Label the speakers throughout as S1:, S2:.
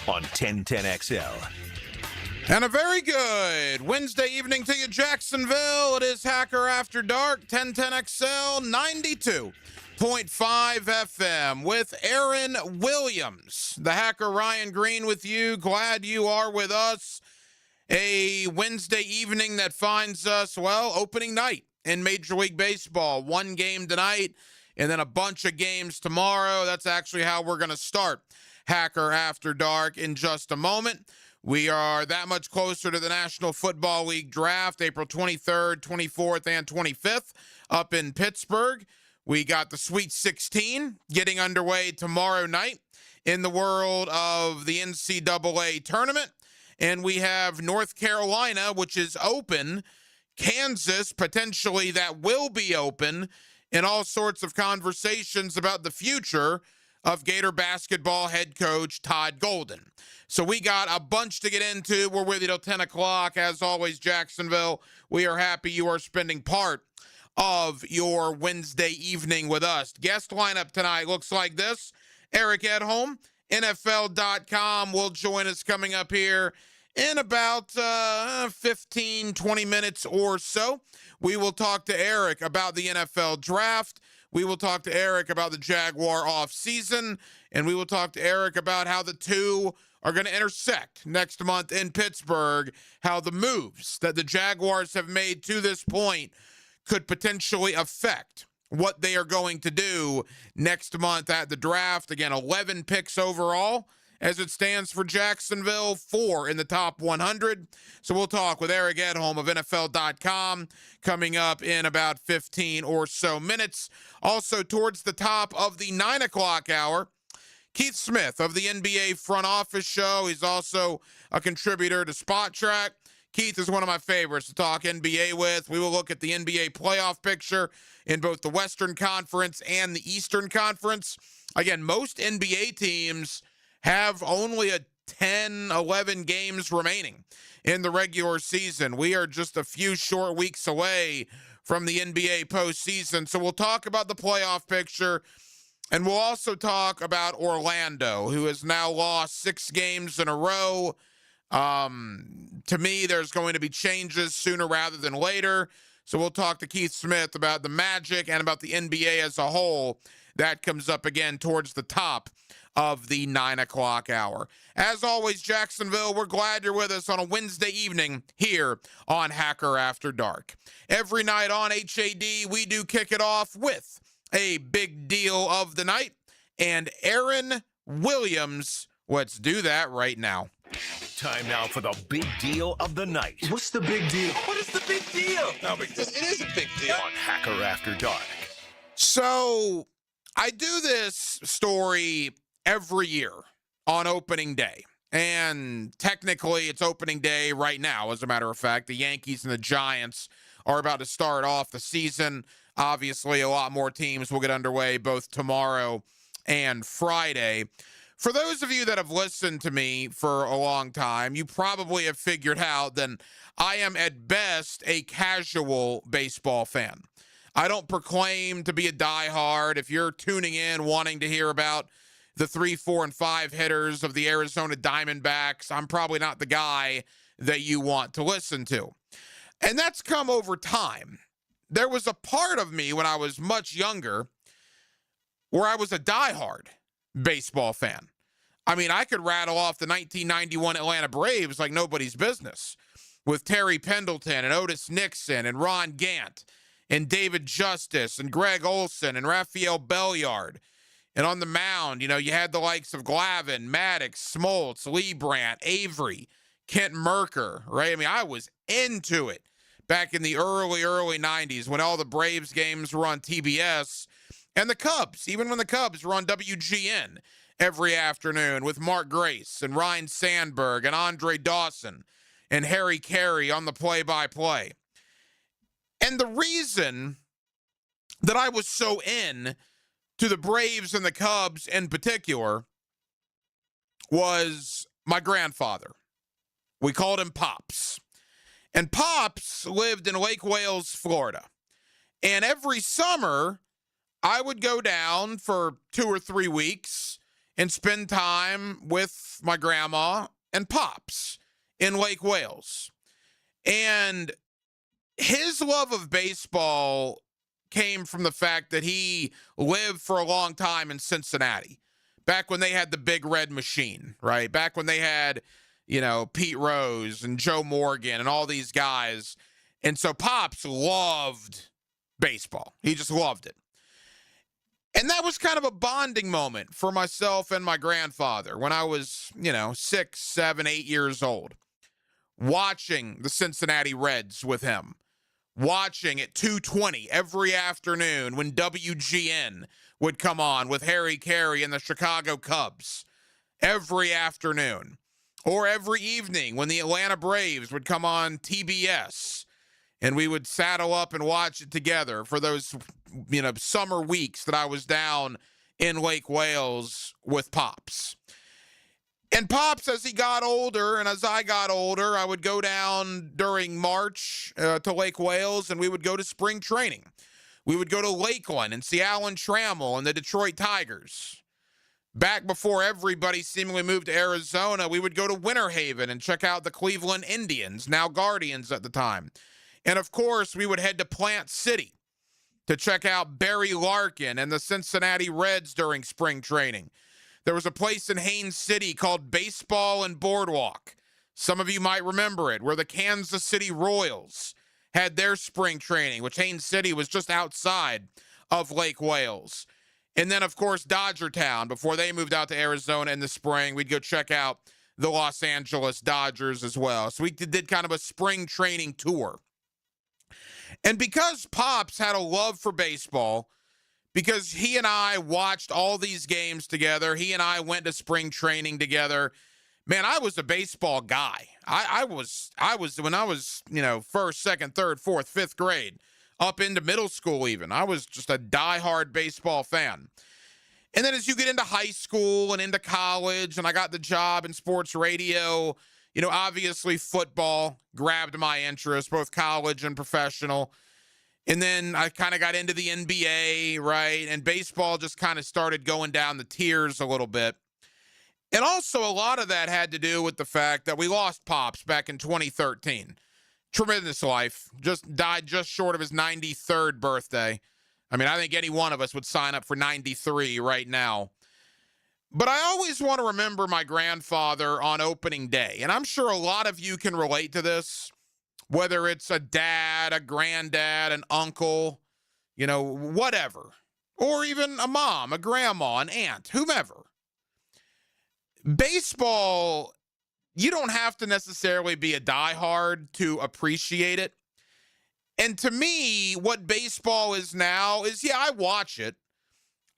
S1: on 1010XL.
S2: And a very good Wednesday evening to you, Jacksonville. It is Hacker After Dark, 1010XL 92.5 FM with Aaron Williams. The Hacker Ryan Green with you. Glad you are with us. A Wednesday evening that finds us, well, opening night in Major League Baseball. One game tonight and then a bunch of games tomorrow. That's actually how we're going to start Hacker After Dark in just a moment. We are that much closer to the National Football League draft, April 23rd, 24th, and 25th up in Pittsburgh. We got the Sweet 16 getting underway tomorrow night in the world of the NCAA tournament. And we have North Carolina, which is open, Kansas, potentially that will be open, and all sorts of conversations about the future of Gator basketball head coach Todd Golden. So we got a bunch to get into. We're with you till 10 o'clock. As always, Jacksonville, we are happy you are spending part of your Wednesday evening with us. Guest lineup tonight looks like this. Eric Edholm, NFL.com, will join us coming up here in about 15, 20 minutes or so. We will talk to Eric about the NFL draft. We will talk to Eric about the Jaguar offseason, and we will talk to Eric about how the two are going to intersect next month in Pittsburgh, how the moves that the Jaguars have made to this point could potentially affect what they are going to do next month at the draft. Again, 11 picks overall as it stands for Jacksonville, 4 in the top 100. So we'll talk with Eric Edholm of NFL.com coming up in about 15 or so minutes. Also, towards the top of the 9 o'clock hour, Keith Smith of the NBA Front Office Show. He's also a contributor to Spot Track. Keith is one of my favorites to talk NBA with. We will look at the NBA playoff picture in both the Western Conference and the Eastern Conference. Again, most NBA teams have only 10, 11 games remaining in the regular season. We are just a few short weeks away from the NBA postseason. So we'll talk about the playoff picture, and we'll also talk about Orlando, who has now lost 6 games in a row. To me, there's going to be changes sooner rather than later. So we'll talk to Keith Smith about the Magic and about the NBA as a whole. That comes up again towards the top of the 9 o'clock hour. As always, Jacksonville, we're glad you're with us on a Wednesday evening here on Hacker After Dark. Every night on HAD, we do kick it off with a big deal of the night. And Aaron Williams, let's do that right now.
S1: Time now for the big deal of the night.
S3: What's the big deal? What is the big deal?
S1: No big deal.
S3: It is a big deal.
S1: On Hacker After Dark.
S2: So I do this story every year on opening day. And technically it's opening day right now, as a matter of fact. The Yankees and the Giants are about to start off the season. Obviously, a lot more teams will get underway both tomorrow and Friday. For those of you that have listened to me for a long time, you probably have figured out that I am at best a casual baseball fan. I don't proclaim to be a diehard. If you're tuning in wanting to hear about the 3, 4, and 5 hitters of the Arizona Diamondbacks, I'm probably not the guy that you want to listen to. And that's come over time. There was a part of me when I was much younger where I was a diehard baseball fan. I mean, I could rattle off the 1991 Atlanta Braves like nobody's business with Terry Pendleton and Otis Nixon and Ron Gant and David Justice and Greg Olson and Rafael Belliard. And on the mound, you had the likes of Glavine, Maddox, Smoltz, Lee Brandt, Avery, Kent Merker, right? I mean, I was into it back in the early 90s when all the Braves games were on TBS. And the Cubs, even when the Cubs were on WGN every afternoon with Mark Grace and Ryan Sandberg and Andre Dawson and Harry Carey on the play-by-play. And the reason that I was so in to the Braves and the Cubs in particular was my grandfather. We called him Pops. And Pops lived in Lake Wales, Florida. And every summer, I would go down for 2 or 3 weeks and spend time with my grandma and pops in Lake Wales. And his love of baseball came from the fact that he lived for a long time in Cincinnati, back when they had the Big Red Machine, right? Back when they had, Pete Rose and Joe Morgan and all these guys. And so Pops loved baseball. He just loved it. And that was kind of a bonding moment for myself and my grandfather when I was, 6, 7, 8 years old, watching the Cincinnati Reds with him, watching at 2:20 every afternoon when WGN would come on with Harry Carey and the Chicago Cubs every afternoon, or every evening when the Atlanta Braves would come on TBS and we would saddle up and watch it together for those, summer weeks that I was down in Lake Wales with Pops. And Pops, as he got older and as I got older, I would go down during March to Lake Wales, and we would go to spring training. We would go to Lakeland and see Alan Trammell and the Detroit Tigers. Back before everybody seemingly moved to Arizona, we would go to Winter Haven and check out the Cleveland Indians, now Guardians at the time. And, of course, we would head to Plant City to check out Barry Larkin and the Cincinnati Reds during spring training. There was a place in Haines City called Baseball and Boardwalk. Some of you might remember it, where the Kansas City Royals had their spring training, which Haines City was just outside of Lake Wales. And then, of course, Dodgertown, before they moved out to Arizona in the spring, we'd go check out the Los Angeles Dodgers as well. So we did kind of a spring training tour. And because Pops had a love for baseball, because he and I watched all these games together, he and I went to spring training together, man, I was a baseball guy. I was when I was, first, second, third, fourth, fifth grade, up into middle school even. I was just a diehard baseball fan. And then as you get into high school and into college, and I got the job in sports radio, obviously football grabbed my interest, both college and professional. And then I kind of got into the NBA, right? And baseball just kind of started going down the tiers a little bit. And also a lot of that had to do with the fact that we lost Pops back in 2013. Tremendous life. Just died just short of his 93rd birthday. I mean, I think any one of us would sign up for 93 right now. But I always want to remember my grandfather on opening day. And I'm sure a lot of you can relate to this, whether it's a dad, a granddad, an uncle, whatever. Or even a mom, a grandma, an aunt, whomever. Baseball, you don't have to necessarily be a diehard to appreciate it. And to me, what baseball is now is, I watch it.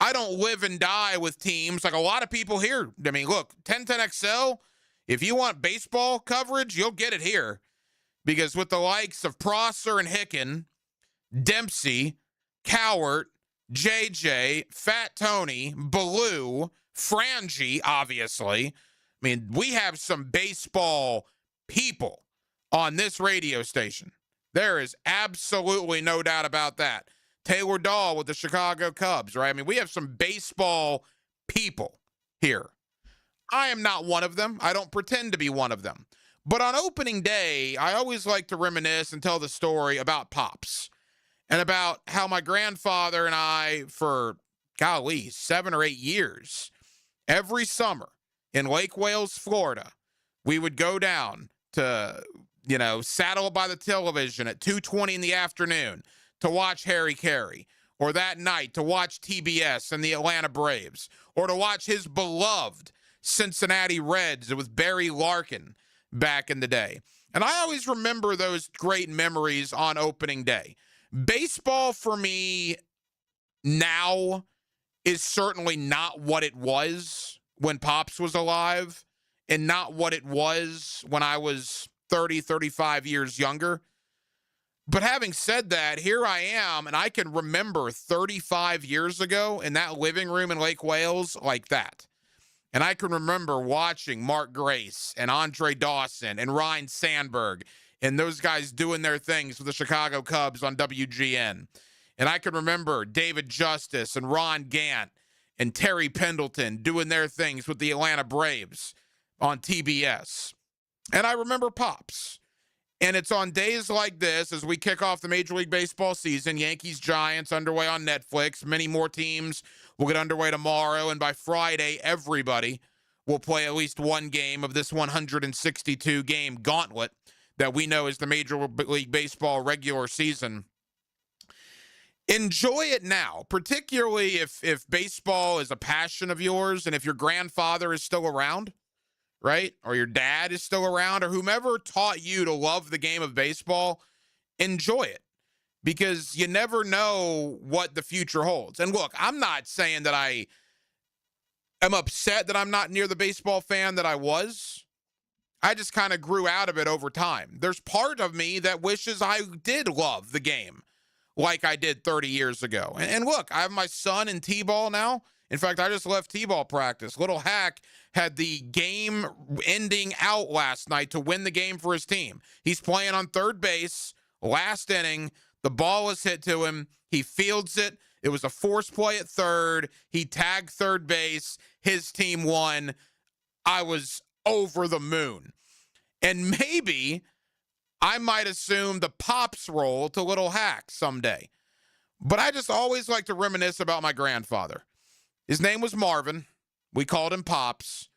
S2: I don't live and die with teams like a lot of people here. I mean, look, 1010XL, if you want baseball coverage, you'll get it here. Because with the likes of Prosser and Hicken, Dempsey, Cowart, JJ, Fat Tony, Ballou, Frangie, obviously. I mean, we have some baseball people on this radio station. There is absolutely no doubt about that. Taylor Dahl with the Chicago Cubs, right? I mean, we have some baseball people here. I am not one of them. I don't pretend to be one of them. But on opening day, I always like to reminisce and tell the story about Pops and about how my grandfather and I, for, 7 or 8 years, every summer in Lake Wales, Florida, we would go down to, saddle by the television at 2:20 in the afternoon to watch Harry Carey, or that night to watch TBS and the Atlanta Braves, or to watch his beloved Cincinnati Reds with Barry Larkin back in the day. And I always remember those great memories on opening day. Baseball for me now is certainly not what it was when Pops was alive, and not what it was when I was 30, 35 years younger. But having said that, here I am, and I can remember 35 years ago in that living room in Lake Wales like that. And I can remember watching Mark Grace and Andre Dawson and Ryan Sandberg and those guys doing their things for the Chicago Cubs on WGN. And I can remember David Justice and Ron Gant and Terry Pendleton doing their things with the Atlanta Braves on TBS. And I remember Pops. And it's on days like this as we kick off the Major League Baseball season, Yankees-Giants underway on Netflix. Many more teams will get underway tomorrow. And by Friday, everybody will play at least one game of this 162-game gauntlet that we know is the Major League Baseball regular season. Enjoy it now, particularly if baseball is a passion of yours and if your grandfather is still around, right? Or your dad is still around, or whomever taught you to love the game of baseball, enjoy it, because you never know what the future holds. And look, I'm not saying that I am upset that I'm not near the baseball fan that I was. I just kind of grew out of it over time. There's part of me that wishes I did love the game like I did 30 years ago. And look, I have my son in T-ball now. In fact, I just left T-ball practice. Little Hack had the game ending out last night to win the game for his team. He's playing on third base, last inning. The ball is hit to him. He fields it. It was a force play at third. He tagged third base. His team won. I was over the moon. And maybe I might assume the Pops role to Little Hack someday. But I just always like to reminisce about my grandfather. His name was Marvin. We called him Pops.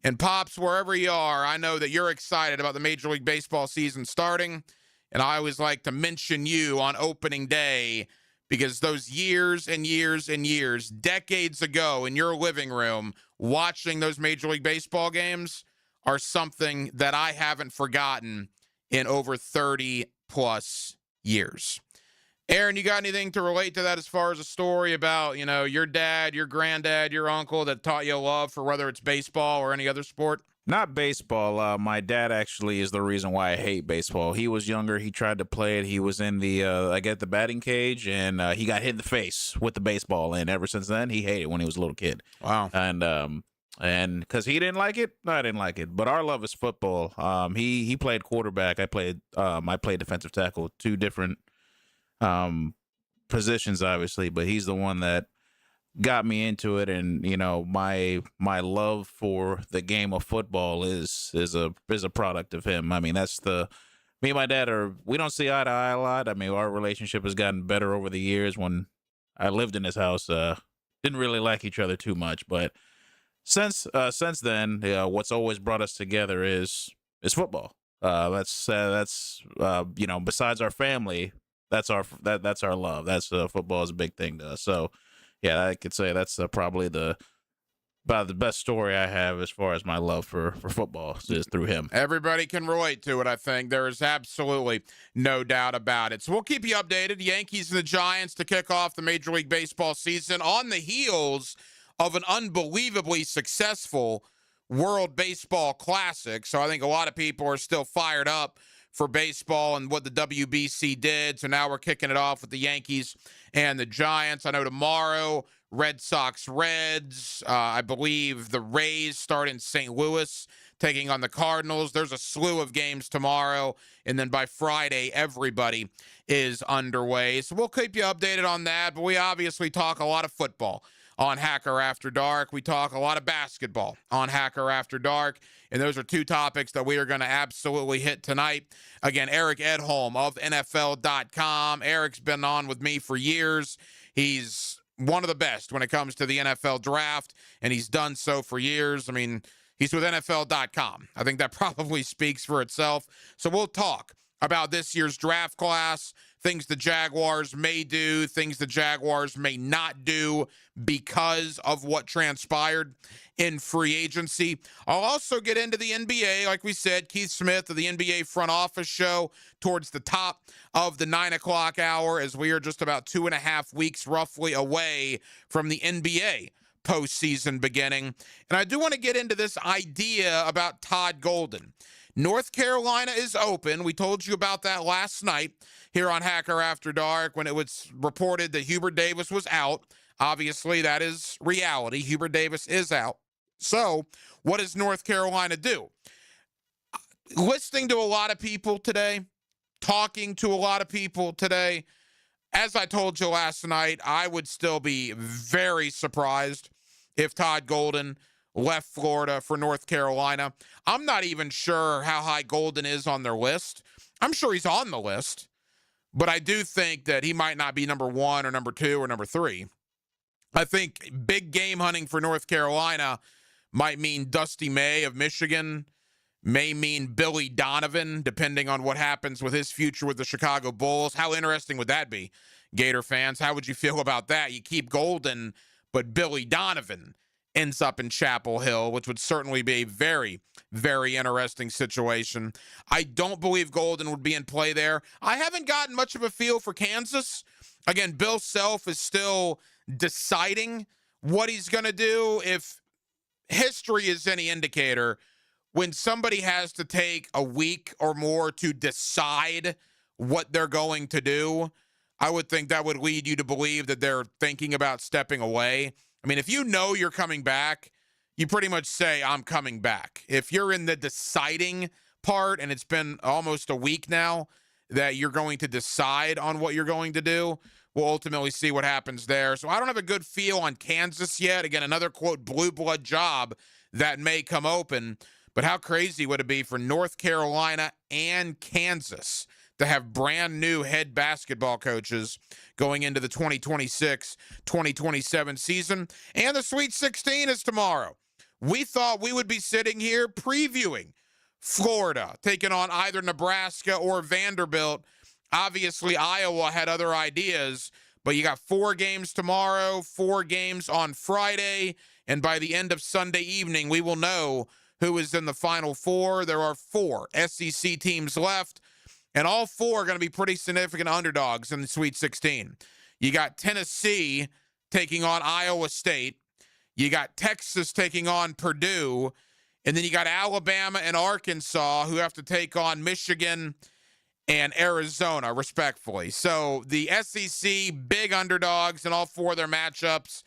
S2: And Pops, wherever you are, I know that you're excited about the Major League Baseball season starting. And I always like to mention you on opening day, because those years and years and years, decades ago in your living room, watching those Major League Baseball games are something that I haven't forgotten in over 30 plus years. Aaron, you got anything to relate to that as far as a story about, you know, your dad, your granddad, your uncle that taught you a love for whether it's baseball or any other sport?
S4: Not baseball. My dad actually is the reason why I hate baseball. He was younger. He tried to play it. He was in the batting cage, and he got hit in the face with the baseball. And ever since then, he hated it when he was a little kid.
S2: Wow.
S4: And because he didn't like it, I didn't like it. But our love is football. He played quarterback. I played defensive tackle. Two different positions, obviously. But he's the one that got me into it, and you know, my love for the game of football is a product of him. I mean, me and my dad we don't see eye to eye a lot. I mean, our relationship has gotten better over the years. When I lived in his house, didn't really like each other too much, but since then, what's always brought us together is football. That's you know, besides our family, that's our love. That's football is a big thing to us. So yeah, I could say that's probably about the best story I have as far as my love for football is through him.
S2: Everybody can relate to it, I think. There is absolutely no doubt about it. So we'll keep you updated. Yankees and the Giants to kick off the Major League Baseball season on the heels of an unbelievably successful World Baseball Classic. So I think a lot of people are still fired up for baseball and what the WBC did. So now we're kicking it off with the Yankees and the Giants. I know tomorrow, Red Sox, Reds. I believe the Rays start in St. Louis taking on the Cardinals. There's a slew of games tomorrow. And then by Friday, everybody is underway. So we'll keep you updated on that. But we obviously talk a lot of football on Hacker After Dark. We talk a lot of basketball on Hacker After Dark, and those are two topics that we are going to absolutely hit tonight. Again, Eric Edholm of NFL.com. Eric's been on with me for years. He's one of the best when it comes to the NFL draft, and he's done so for years. I mean, he's with NFL.com. I think that probably speaks for itself. So we'll talk about this year's draft class, things the Jaguars may do, things the Jaguars may not do because of what transpired in free agency. I'll also get into the NBA. Like we said, Keith Smith of the NBA Front Office Show towards the top of the 9 o'clock hour, as we are just about 2.5 weeks roughly away from the NBA postseason beginning. And I do want to get into this idea about Todd Golden. North Carolina is open. We told you about that last night here on Hacker After Dark when it was reported that Hubert Davis was out. Obviously, that is reality. Hubert Davis is out. So what does North Carolina do? Listening to a lot of people today, talking to a lot of people today, as I told you last night, I would still be very surprised if Todd Golden left Florida for North Carolina. I'm not even sure how high Golden is on their list. I'm sure he's on the list, but I do think that he might not be number 1 or number 2 or number 3. I think big game hunting for North Carolina might mean Dusty May of Michigan, may mean Billy Donovan, depending on what happens with his future with the Chicago Bulls. How interesting would that be, Gator fans? How would you feel about that? You keep Golden, but Billy Donovan ends up in Chapel Hill, which would certainly be a very, very interesting situation. I don't believe Golden would be in play there. I haven't gotten much of a feel for Kansas. Again, Bill Self is still deciding what he's going to do. If history is any indicator, when somebody has to take a week or more to decide what they're going to do, I would think that would lead you to believe that they're thinking about stepping away. I mean, if you know you're coming back, you pretty much say, I'm coming back. If you're in the deciding part, and it's been almost a week now that you're going to decide on what you're going to do, we'll ultimately see what happens there. So I don't have a good feel on Kansas yet. Again, another, quote, blue blood job that may come open. But how crazy would it be for North Carolina and Kansas to have brand new head basketball coaches going into the 2026-2027 season? And the Sweet 16 is tomorrow. We thought we would be sitting here previewing Florida taking on either Nebraska or Vanderbilt. Obviously, Iowa had other ideas, but you got 4 games tomorrow, 4 games on Friday, and by the end of Sunday evening, we will know who is in the Final Four. There are 4 SEC teams left, and all 4 are going to be pretty significant underdogs in the Sweet 16. You got Tennessee taking on Iowa State. You got Texas taking on Purdue. And then you got Alabama and Arkansas who have to take on Michigan and Arizona, respectfully. So the SEC, big underdogs in all 4 of their matchups.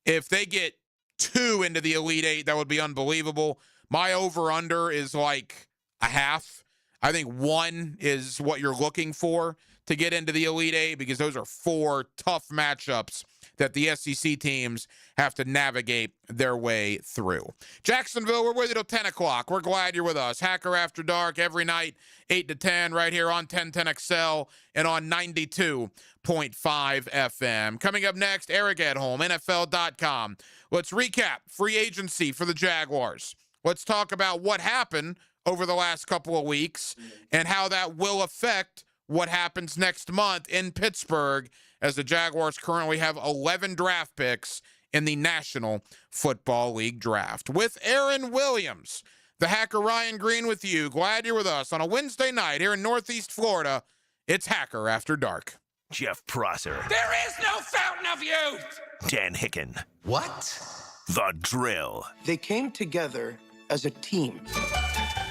S2: If they get 2 into the Elite 8, that would be unbelievable. My over-under is like a half. I think 1 is what you're looking for to get into the Elite 8, because those are 4 tough matchups that the SEC teams have to navigate their way through. Jacksonville, we're with you till 10 o'clock. We're glad you're with us. Hacker After Dark every night, 8 to 10, right here on 1010XL and on 92.5 FM. Coming up next, Eric Edholm, NFL.com. Let's recap free agency for the Jaguars. Let's talk about what happened over the last couple of weeks and how that will affect what happens next month in Pittsburgh, as the Jaguars currently have 11 draft picks in the National Football League draft. With Aaron Williams, the Hacker Ryan Green with you. Glad you're with us on a Wednesday night here in Northeast Florida. It's Hacker After Dark.
S1: Jeff Prosser,
S3: There is no fountain of youth!
S1: Dan Hicken,
S5: What?
S1: The Drill.
S5: They came together as a team.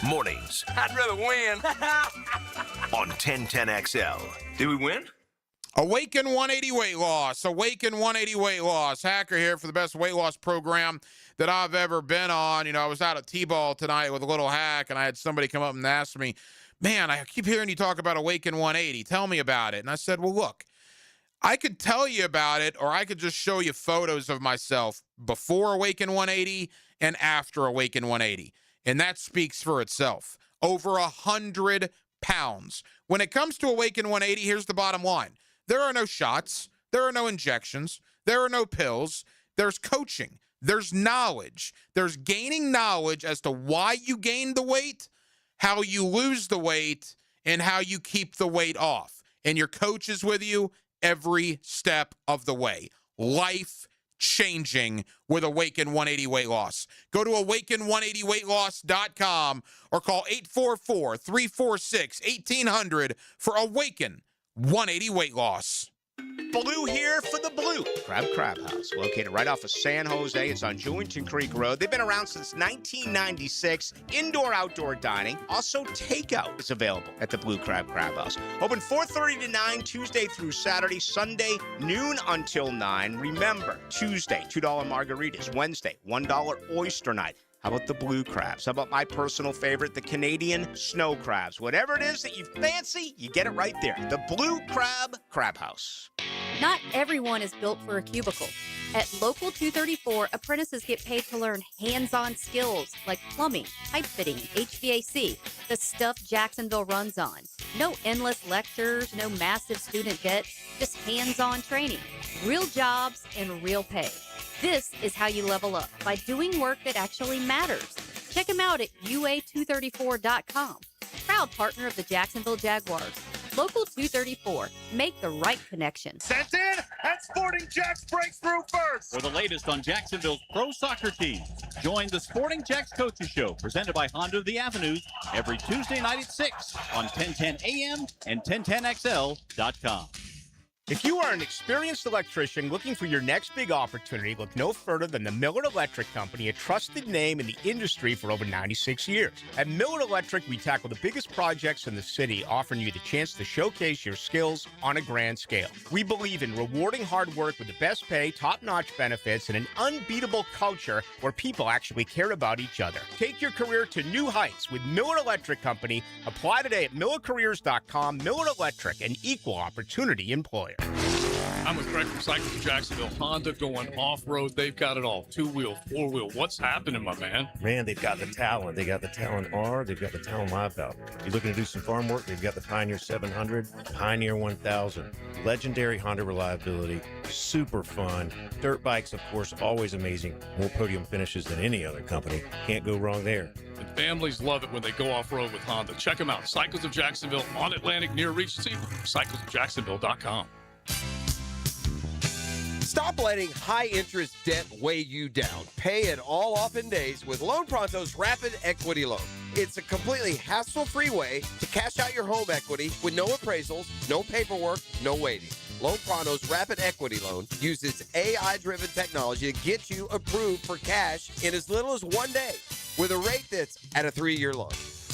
S1: Mornings
S3: I'd rather win.
S1: on 1010XL.
S3: Did we win?
S2: Awaken 180 weight loss. Awaken 180 weight loss. Hacker here for the best weight loss program that I've ever been on. You know, I was out at T-Ball tonight with a little hack, and I had somebody come up and ask me, man, I keep hearing you talk about Awaken 180. Tell me about it. And I said, well, look, I could tell you about it, or I could just show you photos of myself before Awaken 180 and after Awaken 180. And that speaks for itself. Over 100 pounds. When it comes to Awaken 180, here's the bottom line. There are no shots. There are no injections. There are no pills. There's coaching. There's knowledge. There's gaining knowledge as to why you gained the weight, how you lose the weight, and how you keep the weight off. And your coach is with you every step of the way. Life changing with Awaken 180 weight loss. Go to awaken180weightloss.com or call 844-346-1800 for Awaken 180 weight loss.
S6: Blue here for the Blue Crab House, located right off of San Jose. It's on Jewington Creek Road. They've been around since 1996. Indoor-outdoor dining. Also, takeout is available at the Blue Crab House. Open 4:30 to 9, Tuesday through Saturday. Sunday, noon until 9. Remember, Tuesday, $2 margaritas. Wednesday, $1 oyster night. How about the blue crabs? How about my personal favorite, the Canadian snow crabs? Whatever it is that you fancy, you get it right there. The Blue Crab House.
S7: Not everyone is built for a cubicle. At Local 234, apprentices get paid to learn hands-on skills like plumbing, pipe fitting, HVAC, the stuff Jacksonville runs on. No endless lectures, no massive student debt, just hands-on training, real jobs, and real pay. This is how you level up, by doing work that actually matters. Check them out at UA234.com. Proud partner of the Jacksonville Jaguars. Local 234. Make the right connection.
S8: Sent in, and Sporting Jacks breaks through first.
S9: For the latest on Jacksonville's pro soccer team, join the Sporting Jacks Coaches Show, presented by Honda of the Avenues, every Tuesday night at 6 on 1010 AM and 1010XL.com.
S6: If you are an experienced electrician looking for your next big opportunity, look no further than the Miller Electric Company, a trusted name in the industry for over 96 years. At Miller Electric, we tackle the biggest projects in the city, offering you the chance to showcase your skills on a grand scale. We believe in rewarding hard work with the best pay, top-notch benefits, and an unbeatable culture where people actually care about each other. Take your career to new heights with Miller Electric Company. Apply today at millercareers.com. Miller Electric, an equal opportunity employer.
S10: I'm with Greg from Cycles of Jacksonville. Honda going off-road. They've got it all. Two-wheel, four-wheel. What's happening, my man?
S11: Man, they've got the Talon. They got the Talon R. They've got the Talon Live Valve. You're looking to do some farm work? They've got the Pioneer 700, Pioneer 1000. Legendary Honda reliability. Super fun. Dirt bikes, of course, always amazing. More podium finishes than any other company. Can't go wrong there.
S10: And families love it when they go off-road with Honda. Check them out. Cycles of Jacksonville on Atlantic near Regency. CyclesofJacksonville.com.
S12: Stop letting high-interest debt weigh you down. Pay it all off in days with Loan Pronto's Rapid Equity Loan. It's a completely hassle-free way to cash out your home equity with no appraisals, no paperwork, no waiting. Loan Pronto's Rapid Equity Loan uses AI-driven technology to get you approved for cash in as little as 1 day with a rate that's at a 3-year loan.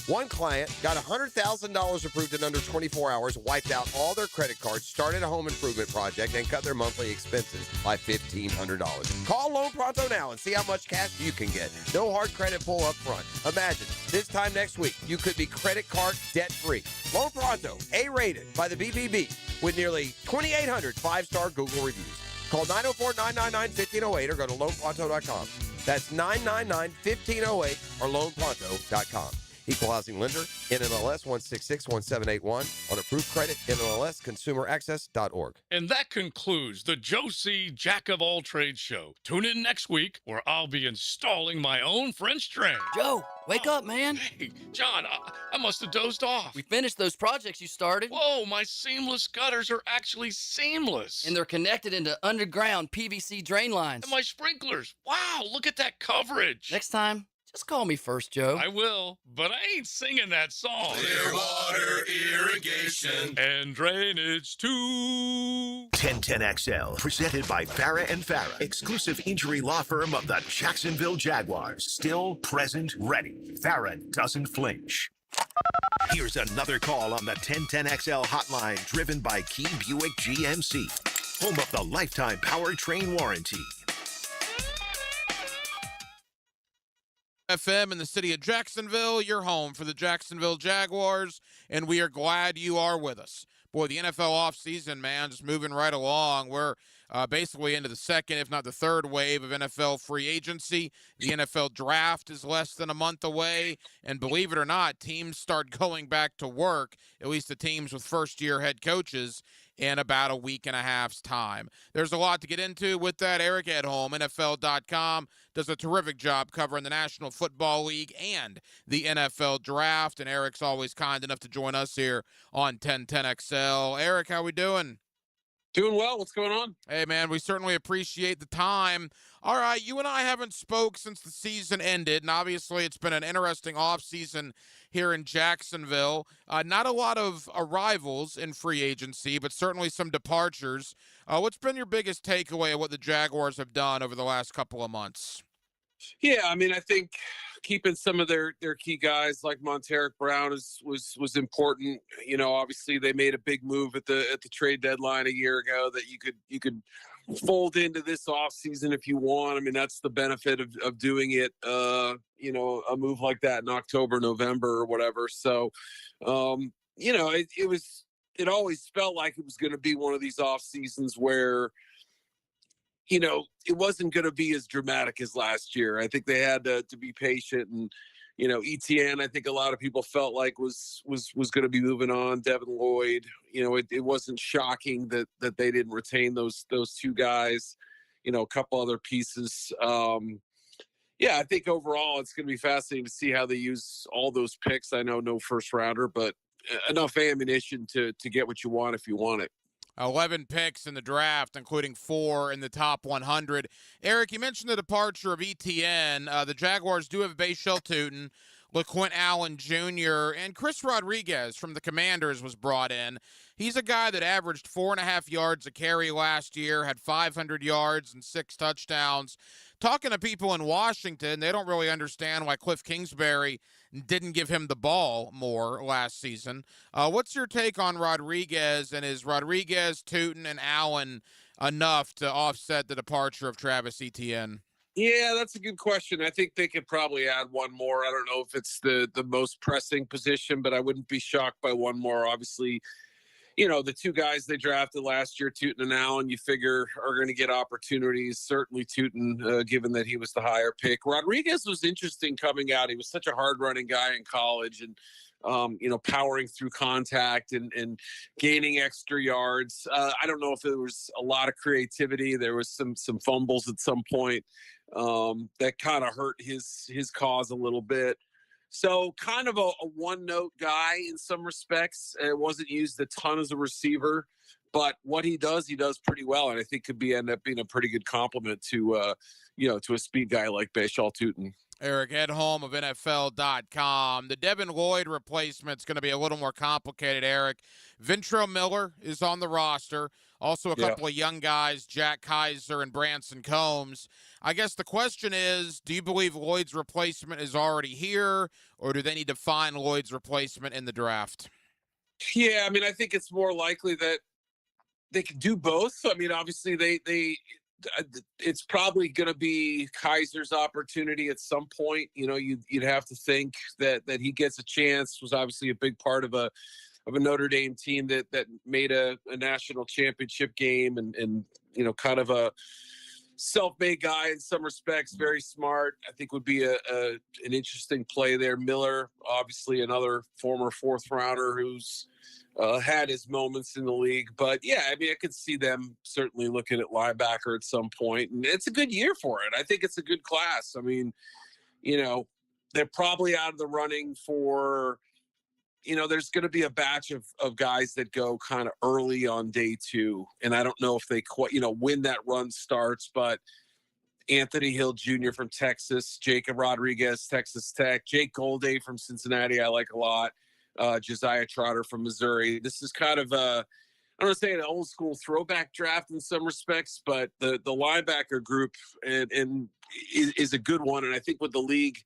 S12: One client got $100,000 approved in under 24 hours, wiped out all their credit cards, started a home improvement project, and cut their monthly expenses by $1,500. Call Loan Pronto now and see how much cash you can get. No hard credit pull up front. Imagine, this time next week, you could be credit card debt-free. Loan Pronto, A-rated by the BBB, with nearly 2,800 five-star Google reviews. Call 904-999-1508 or go to loanpronto.com. That's 999-1508 or loanpronto.com. Equal housing lender, NMLS 1661781 on approved credit, NMLS consumeraccess.org.
S10: And that concludes the Joe C. Jack of all trades show. Tune in next week where I'll be installing my own French drain.
S13: Joe, wake up, man.
S10: Hey, John, I must have dozed off.
S13: We finished those projects you started.
S10: Whoa, my seamless gutters are actually seamless.
S13: And they're connected into underground PVC drain lines.
S10: And my sprinklers. Wow, look at that coverage.
S13: Next time, just call me first, Joe.
S10: I will, but I ain't singing that song.
S3: Clearwater irrigation
S10: and drainage too.
S1: 1010XL, presented by Farah and Farah, exclusive injury law firm of the Jacksonville Jaguars. Still present, ready. Farah doesn't flinch. Here's another call on the 1010XL hotline, driven by Key Buick GMC, home of the lifetime powertrain warranty.
S2: FM in the city of Jacksonville, your home for the Jacksonville Jaguars, and we are glad you are with us. Boy, the NFL offseason, man, just moving right along. We're basically into the second, if not the third wave of NFL free agency. The NFL draft is less than a month away, and believe it or not, teams start going back to work, at least the teams with first-year head coaches, in about a week and a half's time. There's a lot to get into with that. Eric Edholm, NFL.com, does a terrific job covering the National Football League and the NFL Draft, and Eric's always kind enough to join us here on 1010XL. Eric, how we doing?
S14: Doing well. What's going on?
S2: Hey, man, we certainly appreciate the time. All right, you and I haven't spoke since the season ended, and obviously it's been an interesting offseason here in Jacksonville. Not a lot of arrivals in free agency, but certainly some departures. What's been your biggest takeaway of what the Jaguars have done over the last couple of months?
S14: Yeah, I mean, I think keeping some of their key guys like Monteric Brown was important. You know, obviously they made a big move at the trade deadline a year ago that you could fold into this offseason if you want. I mean, that's the benefit of doing it, you know, a move like that in October, November or whatever. So, you know, it it always felt like it was going to be one of these off seasons where, it wasn't going to be as dramatic as last year. I think they had to be patient, and ETN, I think a lot of people felt like was going to be moving on. Devin Lloyd, it wasn't shocking that they didn't retain those two guys. A couple other pieces. I think overall it's going to be fascinating to see how they use all those picks. I know no first rounder, but enough ammunition to get what you want if you want it.
S2: 11 picks in the draft, including 4 in the top 100. Eric, you mentioned the departure of ETN. The Jaguars do have Bashal Tutin, LaQuint Allen Jr., and Chris Rodriguez from the Commanders was brought in. He's a guy that averaged 4.5 yards a carry last year, had 500 yards and 6 touchdowns. Talking to people in Washington, they don't really understand why Cliff Kingsbury didn't give him the ball more last season. What's your take on Rodriguez, and is Rodriguez, Tutin, and Allen enough to offset the departure of Travis Etienne?
S14: Yeah, that's a good question. I think they could probably add one more. I don't know if it's the most pressing position, but I wouldn't be shocked by one more. Obviously, the two guys they drafted last year, Tutin and Allen, you figure are going to get opportunities. Certainly Tutin, given that he was the higher pick. Rodriguez was interesting coming out. He was such a hard-running guy in college, and powering through contact and gaining extra yards. I don't know if there was a lot of creativity. There was some fumbles at some point that kind of hurt his cause a little bit. So kind of a one-note guy in some respects. It wasn't used a ton as a receiver, but what he does pretty well, and I think could end up being a pretty good compliment to a speed guy like Bashal Tutin.
S2: Eric Edholm of NFL.com. The Devin Lloyd replacement is going to be a little more complicated, Eric. Ventrell Miller is on the roster. Also a couple of young guys, Jack Kaiser and Branson Combs. I guess the question is, do you believe Lloyd's replacement is already here, or do they need to find Lloyd's replacement in the draft?
S14: Yeah, I mean, I think it's more likely that they can do both. I mean, obviously it's probably going to be Kaiser's opportunity at some point. You'd have to think that he gets a chance. Was obviously a big part of a Notre Dame team that made a national championship game, and kind of a self-made guy in some respects, very smart. I think would be an interesting play there. Miller, obviously another former fourth rounder who's had his moments in the league. But yeah, I mean, I could see them certainly looking at linebacker at some point, and it's a good year for it. I think it's a good class. I mean, they're probably out of the running for, there's going to be a batch of guys that go kind of early on day 2. And I don't know if they quite, when that run starts, but Anthony Hill Jr. from Texas, Jacob Rodriguez, Texas Tech, Jake Golday from Cincinnati, I like a lot. Josiah Trotter from Missouri. This is kind of I don't want to say an old school throwback draft in some respects, but the linebacker group and is a good one. And I think with the league,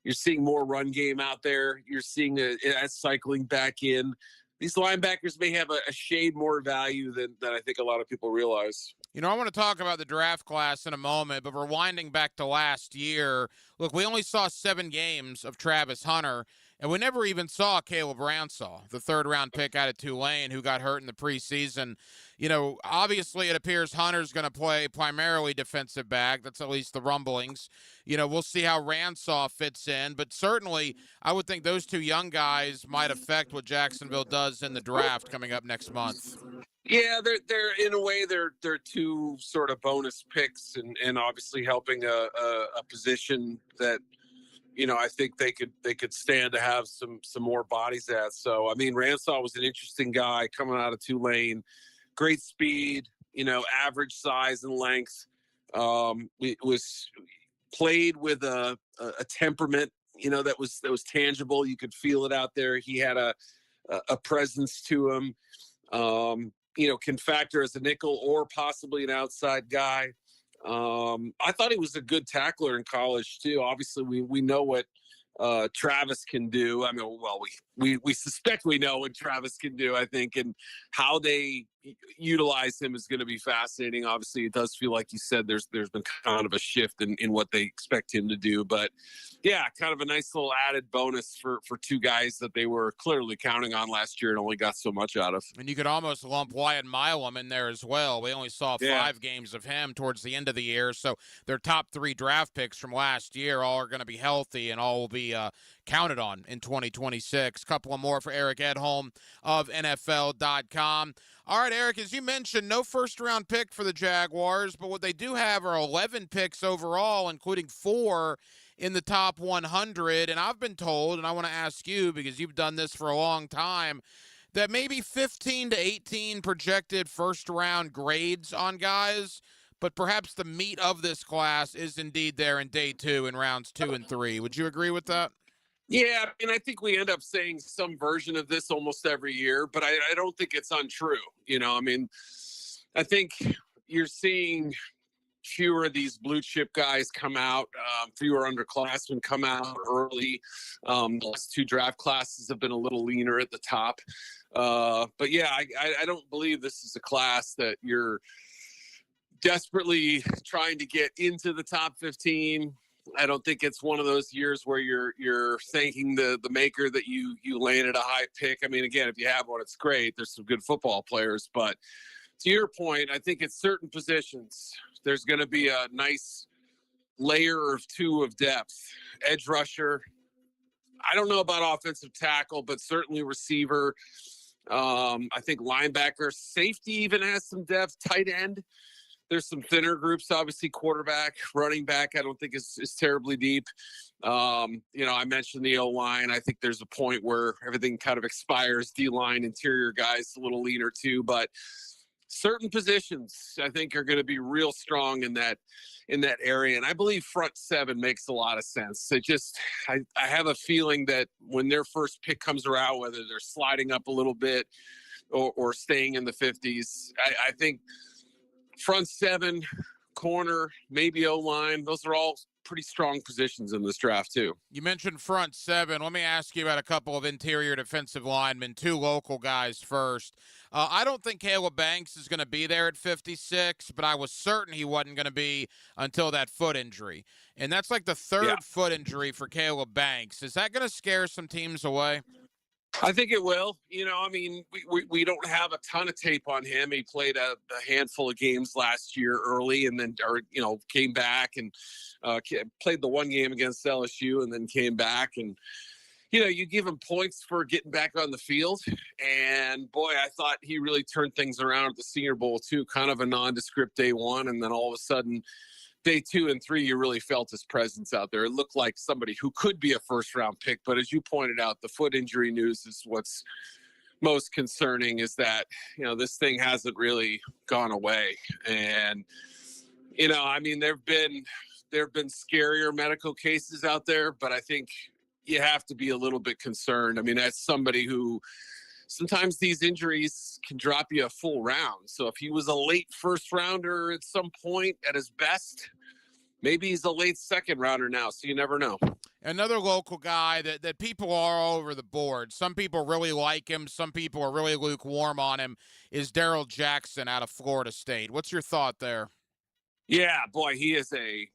S14: you're seeing more run game out there. You're seeing it cycling back in. These linebackers may have a shade more value than I think a lot of people realize.
S2: I want to talk about the draft class in a moment, but rewinding back to last year, look, we only saw 7 games of Travis Hunter, and we never even saw Caleb Ransall, the 3rd-round pick out of Tulane, who got hurt in the preseason. Obviously it appears Hunter's going to play primarily defensive back. That's at least the rumblings. We'll see how Ransall fits in, but certainly I would think those 2 young guys might affect what Jacksonville does in the draft coming up next month.
S14: Yeah, they're in a way they're 2 sort of bonus picks, and obviously helping a position that I think they could stand to have some more bodies at. So I mean, Ransall was an interesting guy coming out of Tulane, great speed, average size and length. It was played with a temperament, that was tangible. You could feel it out there. He had a presence to him. Can factor as a nickel or possibly an outside guy. I thought he was a good tackler in college too. Obviously, we know what Travis can do. I mean, well, we suspect we know what Travis can do, I think, and how they utilize him is going to be fascinating. Obviously, it does feel like you said there's been kind of a shift in what they expect him to do. But yeah, kind of a nice little added bonus for two guys that they were clearly counting on last year and only got so much out of.
S2: And you could almost lump Wyatt Milam in there as well. We only saw 5 games of him towards the end of the year. So their top 3 draft picks from last year all are going to be healthy and all will be counted on in 2026. Couple of more for Eric Edholm of NFL.com. All right, Eric, as you mentioned, no first-round pick for the Jaguars, but what they do have are 11 picks overall, including 4 in the top 100. And I've been told, and I want to ask you because you've done this for a long time, that maybe 15 to 18 projected first-round grades on guys, but perhaps the meat of this class is indeed there in day 2 in rounds 2 and 3. Would you agree with that?
S14: Yeah, and I think we end up saying some version of this almost every year, but I don't think it's untrue. I mean, I think you're seeing fewer of these blue chip guys come out, fewer underclassmen come out early. The last 2 draft classes have been a little leaner at the top. But yeah, I don't believe this is a class that you're desperately trying to get into the top 15. I don't think it's one of those years where you're thanking the maker that you landed a high pick. I mean, again, if you have one, it's great. There's some good football players, but to your point, I think at certain positions, there's going to be a nice layer or 2 of depth. Edge rusher. I don't know about offensive tackle, but certainly receiver. I think linebacker, safety even has some depth. Tight end. There's some thinner groups, obviously quarterback, running back, I don't think is terribly deep. I mentioned the O-line. I think there's a point where everything kind of expires. D-line, interior guys, a little leaner too, but certain positions I think are going to be real strong in that area. And I believe front 7 makes a lot of sense. I have a feeling that when their first pick comes around, whether they're sliding up a little bit or staying in the 50s, I think front 7, corner, maybe O-line, those are all pretty strong positions in this draft too.
S2: You mentioned front 7. Let me ask you about a couple of interior defensive linemen, 2 local guys first. I don't think Caleb Banks is going to be there at 56, but I was certain he wasn't going to be until that foot injury. And that's like the 3rd foot injury for Caleb Banks. Is that going to scare some teams away?
S14: I think it will. I mean, we don't have a ton of tape on him. He played a handful of games last year early and then, came back and played the 1 game against LSU and then came back. And, you give him points for getting back on the field. And, boy, I thought he really turned things around at the Senior Bowl, too, kind of a nondescript day 1. And then all of a sudden, day 2 and 3, you really felt his presence out there. It looked like somebody who could be a first-round pick. But as you pointed out, the foot injury news is what's most concerning is that, this thing hasn't really gone away. And, I mean, there have been scarier medical cases out there, but I think you have to be a little bit concerned. I mean, that's somebody who sometimes these injuries can drop you a full round. So if he was a late first rounder at some point at his best, maybe he's a late second rounder now. So you never know.
S2: Another local guy that people are all over the board. Some people really like him. Some people are really lukewarm on him is Darrell Jackson out of Florida State. What's your thought there?
S14: Yeah, boy, he is a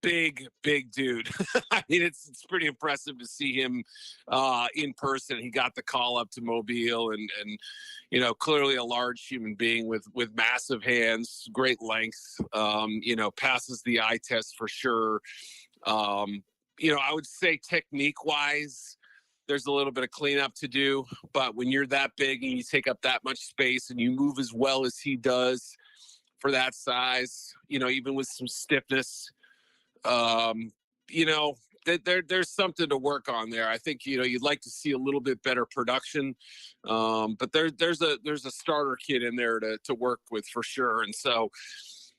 S14: big dude. I mean, it's pretty impressive to see him in person. He got the call up to Mobile and clearly a large human being with massive hands, great length, passes the eye test for sure. I would say technique wise, there's a little bit of cleanup to do, but when you're that big and you take up that much space and you move as well as he does for that size, even with some stiffness, there's something to work on there. I think, you'd like to see a little bit better production. But there's a starter kid in there to work with for sure. And so,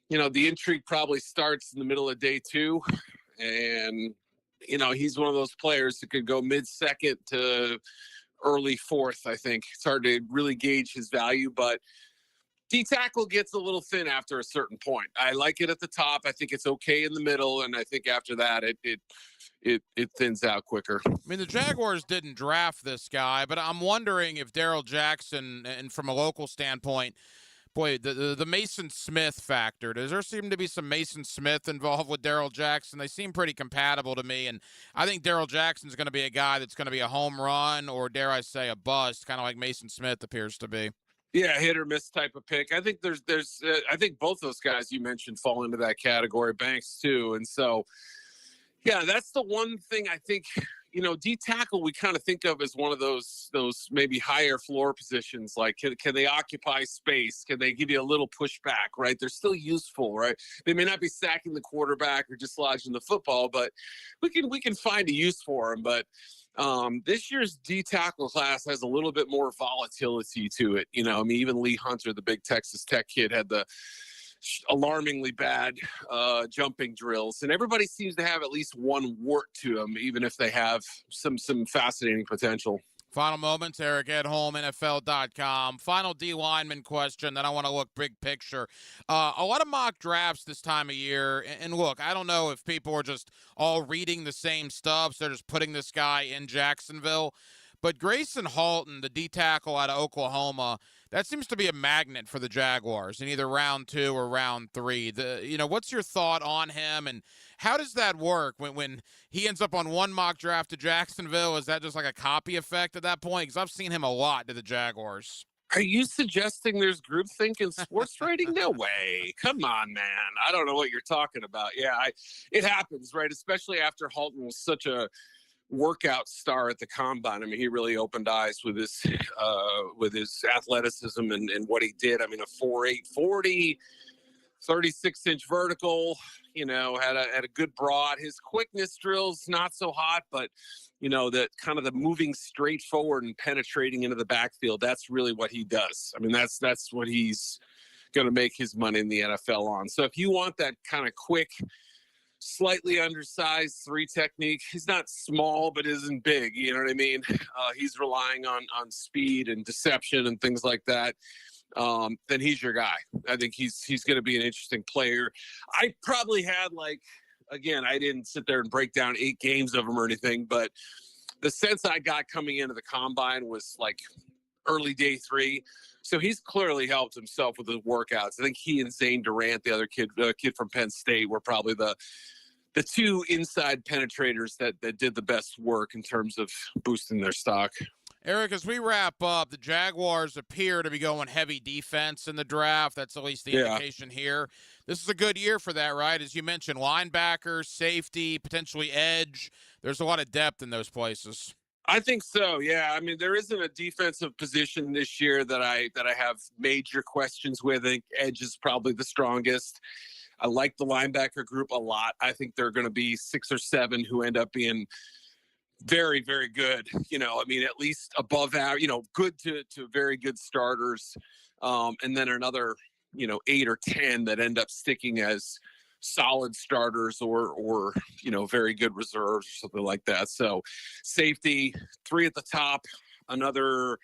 S14: the intrigue probably starts in the middle of day 2 and, he's one of those players that could go mid-second to early 4th. I think it's hard to really gauge his value, but D-tackle gets a little thin after a certain point. I like it at the top. I think it's okay in the middle, and I think after that it thins out quicker.
S2: I mean, the Jaguars didn't draft this guy, but I'm wondering if Darrell Jackson, and from a local standpoint, boy, the Mason Smith factor. Does there seem to be some Mason Smith involved with Darrell Jackson? They seem pretty compatible to me, and I think Darrell Jackson's going to be a guy that's going to be a home run, or dare I say a bust, kind of like Mason Smith appears to be.
S14: Yeah, hit or miss type of pick. I think there's I think both those guys you mentioned fall into that category, Banks too. And so, yeah, that's the one thing I think, D tackle we kind of think of as one of those maybe higher floor positions. Like, can they occupy space? Can they give you a little pushback, right? They're still useful, right? They may not be sacking the quarterback or dislodging the football, but we can find a use for them. But this year's D tackle class has a little bit more volatility to it. Even Lee Hunter, the big Texas Tech kid, had the alarmingly bad jumping drills, and everybody seems to have at least one wart to them, even if they have some fascinating potential.
S2: Final moments, Eric Edholm, NFL.com. Final D lineman question, then I want to look big picture. A lot of mock drafts this time of year, and look, I don't know if people are just all reading the same stuff, so they're just putting this guy in Jacksonville. But Grayson Halton, the D tackle out of Oklahoma, that seems to be a magnet for the Jaguars in either round 2 or round 3. What's your thought on him, and how does that work when he ends up on one mock draft to Jacksonville? Is that just like a copy effect at that point? Because I've seen him a lot to the Jaguars.
S14: Are you suggesting there's groupthink in sports writing? No way. Come on, man. I don't know what you're talking about. Yeah, it happens, right? Especially after Halton was such a workout star at the combine. I mean, he really opened eyes with his athleticism and what he did. I mean, a 4.8 40, 36-inch vertical, had a good broad. His quickness drills not so hot, but that kind of the moving straight forward and penetrating into the backfield, that's really what he does. I mean, that's what he's going to make his money in the NFL on. So if you want that kind of quick, slightly undersized 3 technique, he's not small but isn't big, you know what I mean? He's relying on speed and deception and things like that. Then he's your guy. I think he's going to be an interesting player. I probably had again, I didn't sit there and break down 8 games of him or anything, but the sense I got coming into the combine was like early day 3. So he's clearly helped himself with his workouts. I think he and Zane Durant, the other kid from Penn State, were probably the 2 inside penetrators that did the best work in terms of boosting their stock.
S2: Eric, as we wrap up, the Jaguars appear to be going heavy defense in the draft. That's at least the indication here. This is a good year for that, right? As you mentioned, linebacker, safety, potentially edge. There's a lot of depth in those places.
S14: I think so. Yeah. I mean, there isn't a defensive position this year that I have major questions with. I think edge is probably the strongest. I like the linebacker group a lot. I think there are going to be 6 or 7 who end up being very, very good. I mean, at least above average, good to very good starters. And then another, 8 or 10 that end up sticking as solid starters or very good reserves or something like that. So safety, 3 at the top, another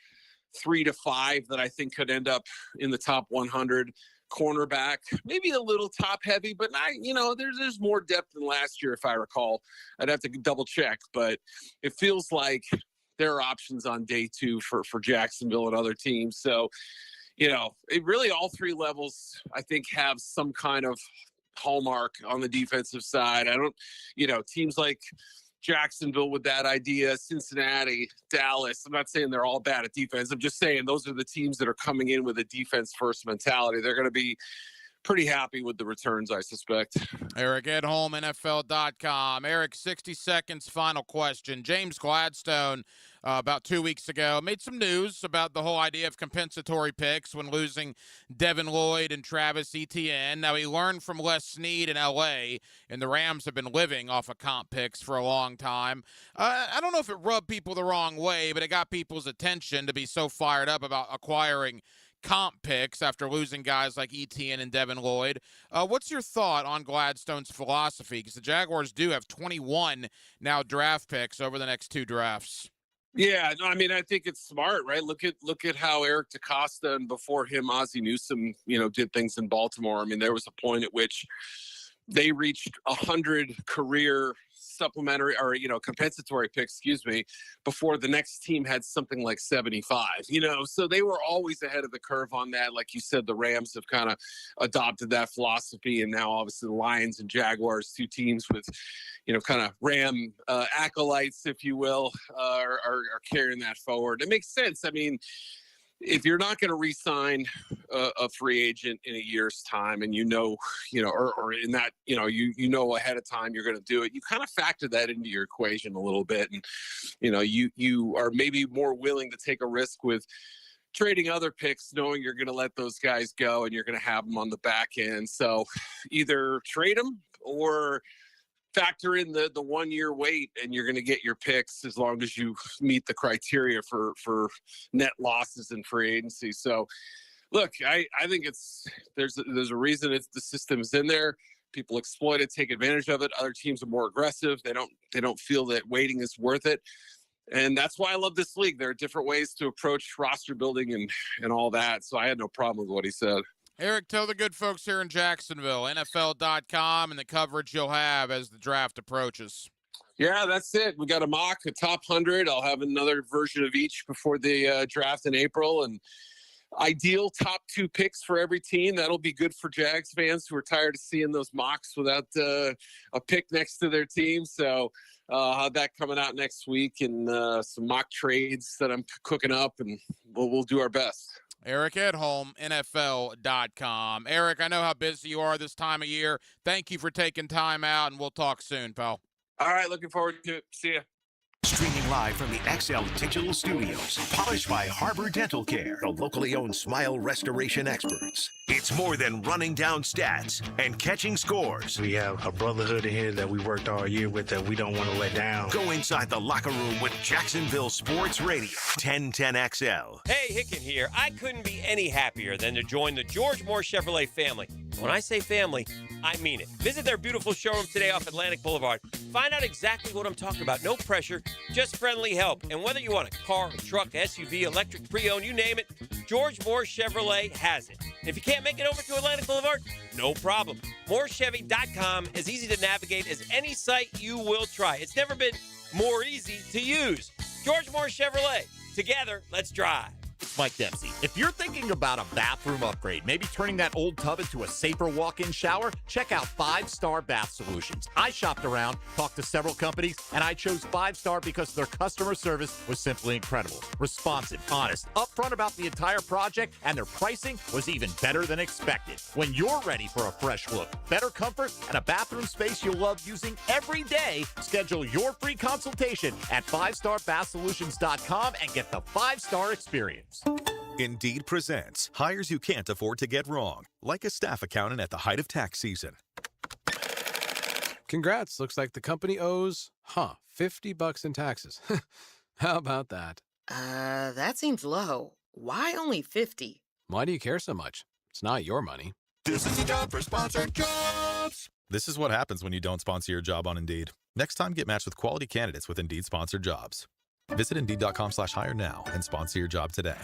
S14: 3 to 5 that I think could end up in the top 100. Cornerback, maybe a little top heavy, but there's more depth than last year, if I recall. I'd have to double check, but it feels like there are options on day 2 for Jacksonville and other teams. So, it really all 3 levels, I think, have some kind of hallmark on the defensive side. Teams like Jacksonville with that idea, Cincinnati, Dallas. I'm not saying they're all bad at defense. I'm just saying those are the teams that are coming in with a defense-first mentality. They're going to be pretty happy with the returns, I suspect.
S2: Eric Edholm, NFL.com. Eric, 60 seconds, final question. James Gladstone, about 2 weeks ago, made some news about the whole idea of compensatory picks when losing Devin Lloyd and Travis Etienne. Now, he learned from Les Snead in L.A., and the Rams have been living off of comp picks for a long time. I don't know if it rubbed people the wrong way, but it got people's attention to be so fired up about acquiring comp picks after losing guys like Etienne and Devin Lloyd. What's your thought on Gladstone's philosophy? Because the Jaguars do have 21 now draft picks over the next 2 drafts.
S14: Yeah, no, I mean, I think it's smart, right? Look at how Eric DeCosta and before him, Ozzie Newsome, did things in Baltimore. I mean, there was a point at which they reached 100 career supplementary or, compensatory pick, before the next team had something like 75, so they were always ahead of the curve on that. Like you said, the Rams have kind of adopted that philosophy. And now obviously the Lions and Jaguars, two teams with, kind of Ram acolytes, if you will, are carrying that forward. It makes sense. I mean, if you're not going to re-sign a free agent in a year's time, and or in that, ahead of time you're going to do it, you kind of factor that into your equation a little bit, and you are maybe more willing to take a risk with trading other picks, knowing you're going to let those guys go and you're going to have them on the back end. So either trade them or factor in the 1 year wait, and you're going to get your picks as long as you meet the criteria for net losses in free agency. So look, I think there's a reason the system is in there. People exploit it, take advantage of it. Other teams are more aggressive. They don't feel that waiting is worth it. And that's why I love this league. There are different ways to approach roster building and all that. So I had no problem with what he said.
S2: Eric, tell the good folks here in Jacksonville, NFL.com, and the coverage you'll have as the draft approaches.
S14: Yeah, that's it. We got a mock, a top 100. I'll have another version of each before the draft in April. And ideal top 2 picks for every team. That'll be good for Jags fans who are tired of seeing those mocks without a pick next to their team. So I'll have that coming out next week, and some mock trades that I'm cooking up, and we'll do our best.
S2: Eric Edholm, NFL.com. Eric, I know how busy you are this time of year. Thank you for taking time out, and we'll talk soon, pal.
S14: All right, looking forward to it. See ya.
S1: Streaming live from the XL Digital Studios, polished by Harbor Dental Care, the locally owned smile restoration experts. It's more than running down stats and catching scores.
S15: We have a brotherhood in here that we worked all year with that we don't want to let down.
S1: Go inside the locker room with Jacksonville Sports Radio, 1010XL.
S16: Hey, Hicken here. I couldn't be any happier than to join the George Moore Chevrolet family. When I say family, I mean it. Visit their beautiful showroom today off Atlantic Boulevard. Find out exactly what I'm talking about. No pressure, just friendly help. And whether you want a car, a truck, SUV, electric, pre-owned, you name it, George Moore Chevrolet has it. And if you can't make it over to Atlantic Boulevard, no problem. MooreChevy.com is easy to navigate as any site you will try. It's never been more easy to use. George Moore Chevrolet. Together, let's drive.
S17: It's Mike Dempsey. If you're thinking about a bathroom upgrade, maybe turning that old tub into a safer walk-in shower, check out 5 Star Bath Solutions. I shopped around, talked to several companies, and I chose 5 Star because their customer service was simply incredible. Responsive, honest, upfront about the entire project, and their pricing was even better than expected. When you're ready for a fresh look, better comfort, and a bathroom space you'll love using every day, schedule your free consultation at 5starbathsolutions.com and get the 5-star experience.
S18: Indeed presents hires you can't afford to get wrong, like a staff accountant at the height of tax season.
S19: Congrats. Looks like the company owes, $50 in taxes. How about that?
S20: That seems low. Why only 50?
S19: Why do you care so much? It's not your money.
S18: This is a job for sponsored jobs. This is what happens when you don't sponsor your job on Indeed. Next time, get matched with quality candidates with Indeed sponsored jobs. Visit Indeed.com/hire now and sponsor your job today.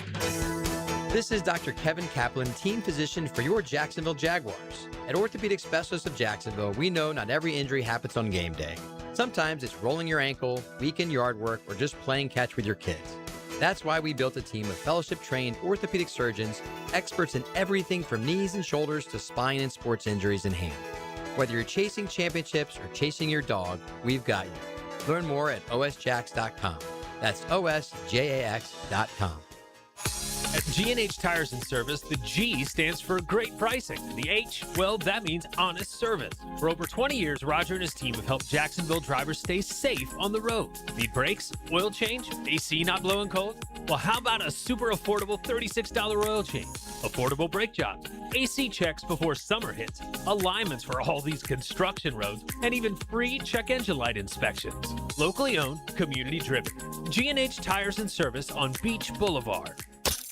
S21: This is Dr. Kevin Kaplan, team physician for your Jacksonville Jaguars. At Orthopedic Specialists of Jacksonville, we know not every injury happens on game day. Sometimes it's rolling your ankle, weekend yard work, or just playing catch with your kids. That's why we built a team of fellowship-trained orthopedic surgeons, experts in everything from knees and shoulders to spine and sports injuries in hand. Whether you're chasing championships or chasing your dog, we've got you. Learn more at osjax.com. That's osjax.com.
S22: At G&H Tires and Service, the G stands for great pricing. The H, well, that means honest service. For over 20 years, Roger and his team have helped Jacksonville drivers stay safe on the road. Need brakes? Oil change? AC not blowing cold? Well, how about a super affordable $36 oil change? Affordable brake jobs, AC checks before summer hits, alignments for all these construction roads, and even free check engine light inspections. Locally owned, community driven. G&H Tires and Service on Beach Boulevard.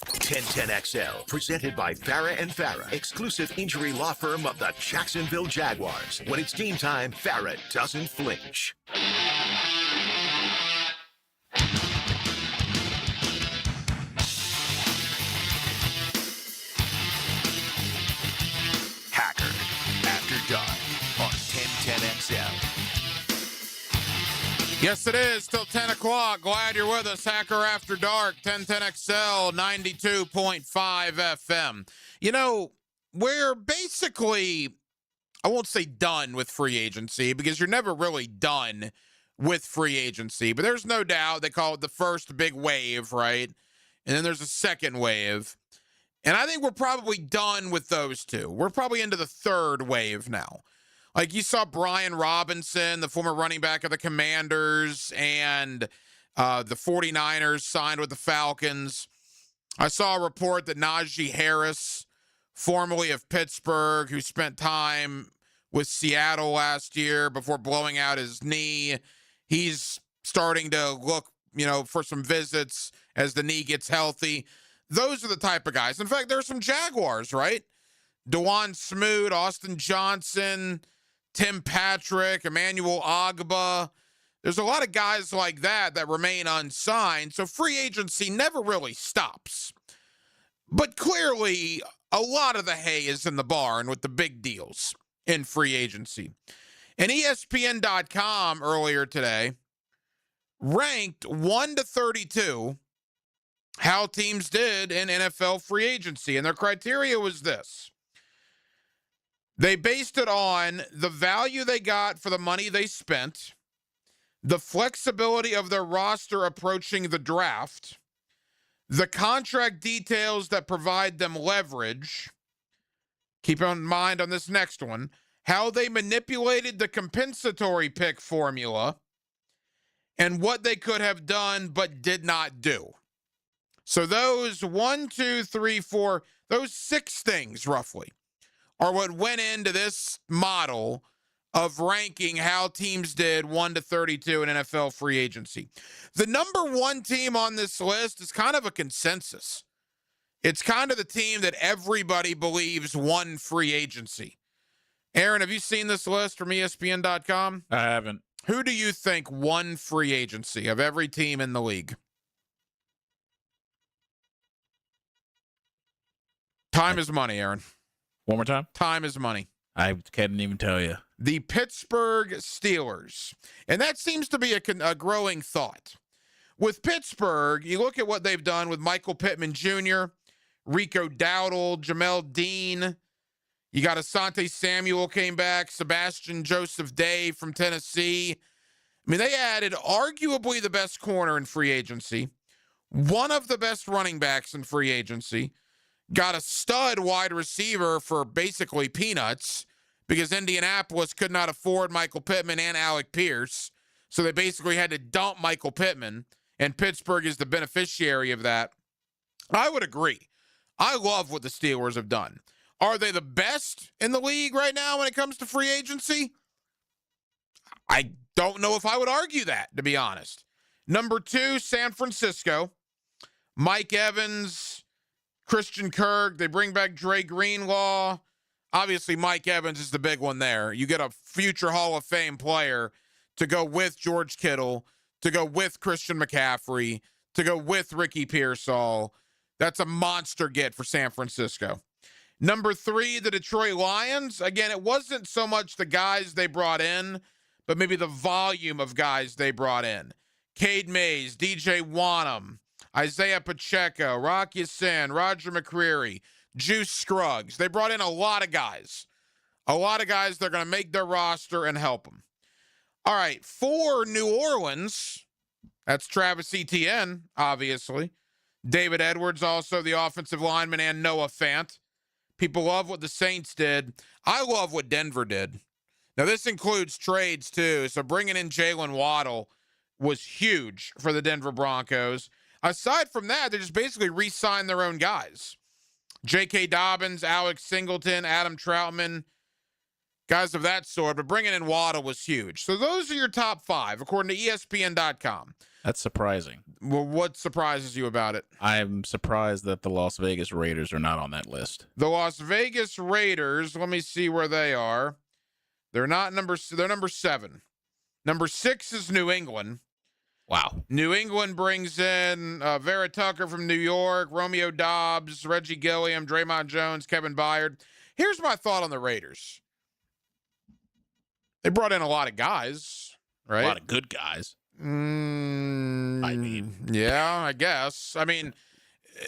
S1: 1010XL, presented by Farah and Farah, exclusive injury law firm of the Jacksonville Jaguars. When it's game time, Farah doesn't flinch. Hacker, After Dark, on 1010XL.
S2: Yes, it is. Till 10 o'clock. Glad you're with us. Hacker After Dark, 1010XL, 92.5 FM. You know, we're basically, I won't say done with free agency because you're never really done with free agency. But there's no doubt they call it the first big wave, right? And then there's a second wave. And I think we're probably done with those two. We're probably into the third wave now. Like you saw Brian Robinson, the former running back of the Commanders, and the 49ers signed with the Falcons. I saw a report that Najee Harris, formerly of Pittsburgh, who spent time with Seattle last year before blowing out his knee, he's starting to look, for some visits as the knee gets healthy. Those are the type of guys. In fact, there are some Jaguars, right? DeJuan Smoot, Austin Johnson, Tim Patrick, Emmanuel Ogbah. There's a lot of guys like that remain unsigned, so free agency never really stops. But clearly, a lot of the hay is in the barn with the big deals in free agency. And ESPN.com earlier today ranked 1 to 32 how teams did in NFL free agency, and their criteria was this. They based it on the value they got for the money they spent, the flexibility of their roster approaching the draft, the contract details that provide them leverage. Keep in mind on this next one, how they manipulated the compensatory pick formula, and what they could have done but did not do. So those those 6 things roughly are what went into this model of ranking how teams did 1 to 32 in NFL free agency. The number 1 team on this list is kind of a consensus. It's kind of the team that everybody believes won free agency. Aaron, have you seen this list from ESPN.com?
S4: I haven't.
S2: Who do you think won free agency of every team in the league? Time is money, Aaron.
S4: One more time?
S2: Time is money.
S4: I can't even tell you.
S2: The Pittsburgh Steelers. And that seems to be a growing thought. With Pittsburgh, you look at what they've done with Michael Pittman Jr., Rico Dowdle, Jamel Dean. You got Asante Samuel came back, Sebastian Joseph Day from Tennessee. I mean, they added arguably the best corner in free agency, one of the best running backs in free agency, got a stud wide receiver for basically peanuts because Indianapolis could not afford Michael Pittman and Alec Pierce. So they basically had to dump Michael Pittman, and Pittsburgh is the beneficiary of that. I would agree. I love what the Steelers have done. Are they the best in the league right now when it comes to free agency? I don't know if I would argue that, to be honest. Number 2, San Francisco. Mike Evans, Christian Kirk, they bring back Dre Greenlaw. Obviously, Mike Evans is the big one there. You get a future Hall of Fame player to go with George Kittle, to go with Christian McCaffrey, to go with Ricky Pearsall. That's a monster get for San Francisco. Number 3, the Detroit Lions. Again, it wasn't so much the guys they brought in, but maybe the volume of guys they brought in. Cade Mays, DJ Wanham, Isaiah Pacheco, Rock Ya-Sin, Roger McCreary, Juice Scruggs. They brought in a lot of guys. A lot of guys that are going to make their roster and help them. All right, for New Orleans, that's Travis Etienne, obviously. David Edwards, also the offensive lineman, and Noah Fant. People love what the Saints did. I love what Denver did. Now, this includes trades, too. So bringing in Jalen Waddle was huge for the Denver Broncos. Aside from that, they just basically re-signed their own guys. J.K. Dobbins, Alex Singleton, Adam Troutman, guys of that sort. But bringing in Waddle was huge. So those are your top 5, according to ESPN.com.
S4: That's surprising.
S2: Well, what surprises you about it?
S4: I'm surprised that the Las Vegas Raiders are not on that list.
S2: The Las Vegas Raiders, let me see where they are. They're number 7. Number 6 is New England.
S4: Wow.
S2: New England brings in Vera Tucker from New York, Romeo Doubs, Reggie Gilliam, Draymond Jones, Kevin Byard. Here's my thought on the Raiders. They brought in a lot of guys, right?
S4: A lot of good guys.
S2: Yeah, I guess. I mean,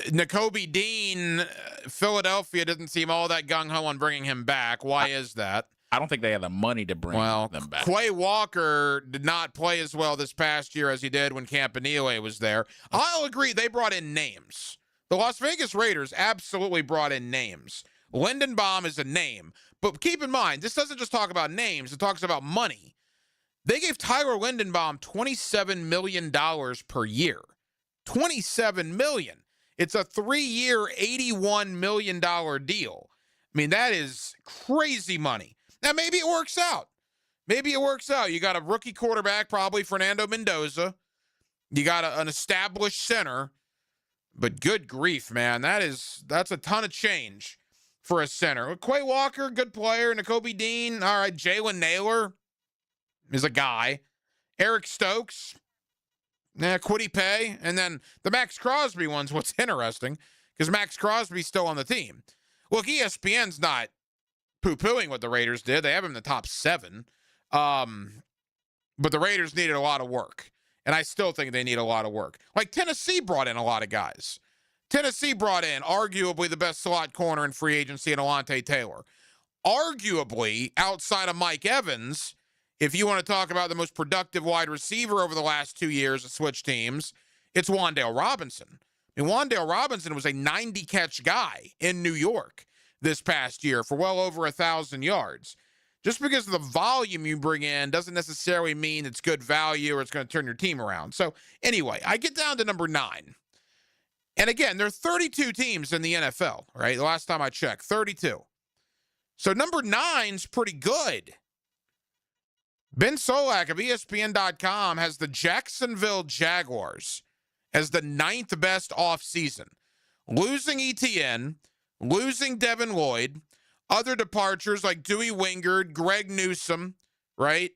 S2: Nakobe Dean, Philadelphia doesn't seem all that gung-ho on bringing him back. Why is that?
S4: I don't think they have the money to bring them back.
S2: Quay Walker did not play as well this past year as he did when Campanile was there. I'll agree they brought in names. The Las Vegas Raiders absolutely brought in names. Lindenbaum is a name. But keep in mind, this doesn't just talk about names. It talks about money. They gave Tyler Lindenbaum $27 million per year. $27 million. It's a 3-year, $81 million deal. I mean, that is crazy money. Now, maybe it works out. Maybe it works out. You got a rookie quarterback, probably Fernando Mendoza. You got an established center. But good grief, man. That's a ton of change for a center. Quay Walker, good player. Nakobe Dean, all right. Jalen Naylor is a guy. Eric Stokes, Kwity Paye. And then the Max Crosby one's what's interesting because Max Crosby's still on the team. Look, ESPN's not poo-pooing what the Raiders did. They have him in the top 7. But the Raiders needed a lot of work. And I still think they need a lot of work. Like Tennessee brought in a lot of guys. Tennessee brought in arguably the best slot corner in free agency in Alontae Taylor. Arguably, outside of Mike Evans, if you want to talk about the most productive wide receiver over the last 2 years of switch teams, it's Wan'Dale Robinson. I mean, Wan'Dale Robinson was a 90-catch guy in New York this past year for well over 1,000 yards. Just because of the volume you bring in doesn't necessarily mean it's good value or it's going to turn your team around. So anyway, I get down to number 9. And again, there are 32 teams in the NFL, right? The last time I checked, 32. So number 9's pretty good. Ben Solak of ESPN.com has the Jacksonville Jaguars as the 9th best offseason. Losing Etienne, losing Devin Lloyd, other departures like Dewey Wingard, Greg Newsome, right?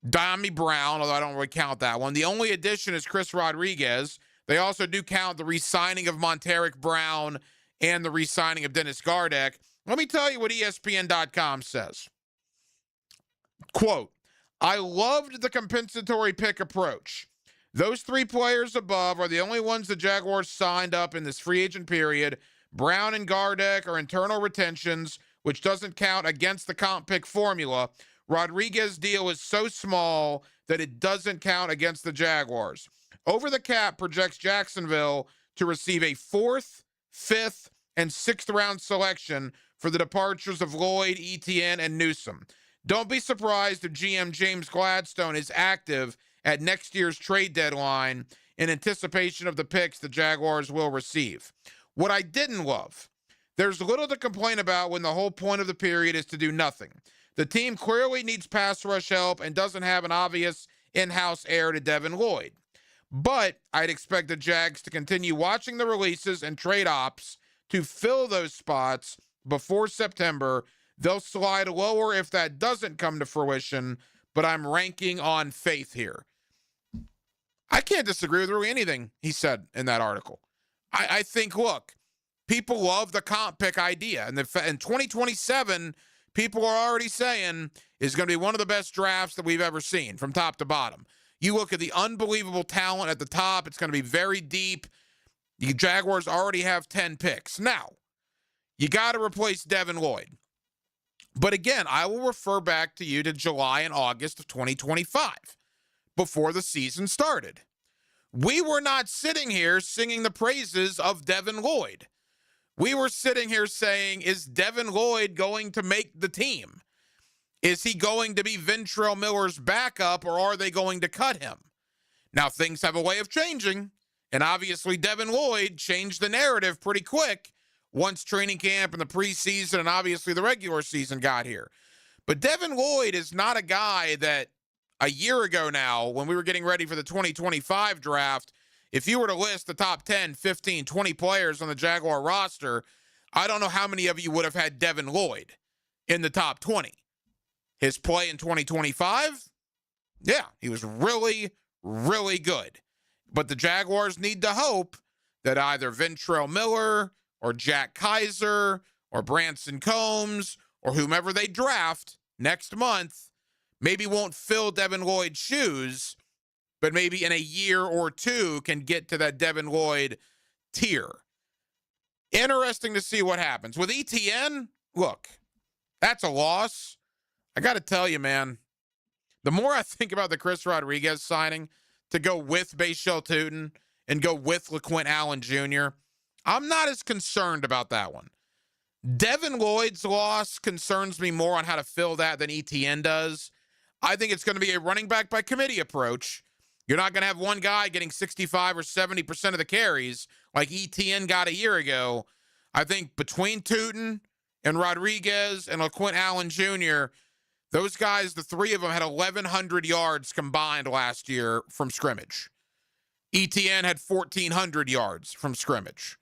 S2: Dami Brown, although I don't really count that one. The only addition is Chris Rodriguez. They also do count the re-signing of Monteric Brown and the re-signing of Dennis Gardeck. Let me tell you what ESPN.com says. Quote, I loved the compensatory pick approach. Those 3 players above are the only ones the Jaguars signed up in this free agent period. Brown and Gardeck are internal retentions, which doesn't count against the comp pick formula. Rodriguez's deal is so small that it doesn't count against the Jaguars. Over the cap projects Jacksonville to receive a 4th, 5th, and 6th round selection for the departures of Lloyd, Etienne, and Newsome. Don't be surprised if GM James Gladstone is active at next year's trade deadline in anticipation of the picks the Jaguars will receive. What I didn't love, there's little to complain about when the whole point of the period is to do nothing. The team clearly needs pass rush help and doesn't have an obvious in-house heir to Devin Lloyd. But I'd expect the Jags to continue watching the releases and trade ops to fill those spots before September. They'll slide lower if that doesn't come to fruition, but I'm ranking on faith here. I can't disagree with really anything he said in that article. I think, look, people love the comp pick idea. And in 2027, people are already saying is going to be one of the best drafts that we've ever seen from top to bottom. You look at the unbelievable talent at the top. It's going to be very deep. The Jaguars already have 10 picks. Now, you got to replace Devin Lloyd. But again, I will refer back to you to July and August of 2025 before the season started. We were not sitting here singing the praises of Devin Lloyd. We were sitting here saying, is Devin Lloyd going to make the team? Is he going to be Ventrell Miller's backup, or are they going to cut him? Now, things have a way of changing, and obviously Devin Lloyd changed the narrative pretty quick once training camp and the preseason and obviously the regular season got here. But Devin Lloyd is not a guy that a year ago now, when we were getting ready for the 2025 draft, if you were to list the top 10, 15, 20 players on the Jaguar roster, I don't know how many of you would have had Devin Lloyd in the top 20. His play in 2025, yeah, he was really, really good. But the Jaguars need to hope that either Ventrell Miller or Jack Kaiser or Branson Combs or whomever they draft next month maybe won't fill Devin Lloyd's shoes but maybe in a year or two can get to that Devin Lloyd tier. Interesting to see what happens. With ETN, look, that's a loss. I got to tell you, man, the more I think about the Chris Rodriguez signing to go with Bashal Tootin and go with LaQuint Allen Jr., I'm not as concerned about that one. Devin Lloyd's loss concerns me more on how to fill that than ETN does. I think it's going to be a running back by committee approach. You're not going to have one guy getting 65 or 70% of the carries like ETN got a year ago. I think between Tootin and Rodriguez and LaQuint Allen Jr., those guys, the three of them, had 1,100 yards combined last year from scrimmage. ETN had 1,400 yards from scrimmage.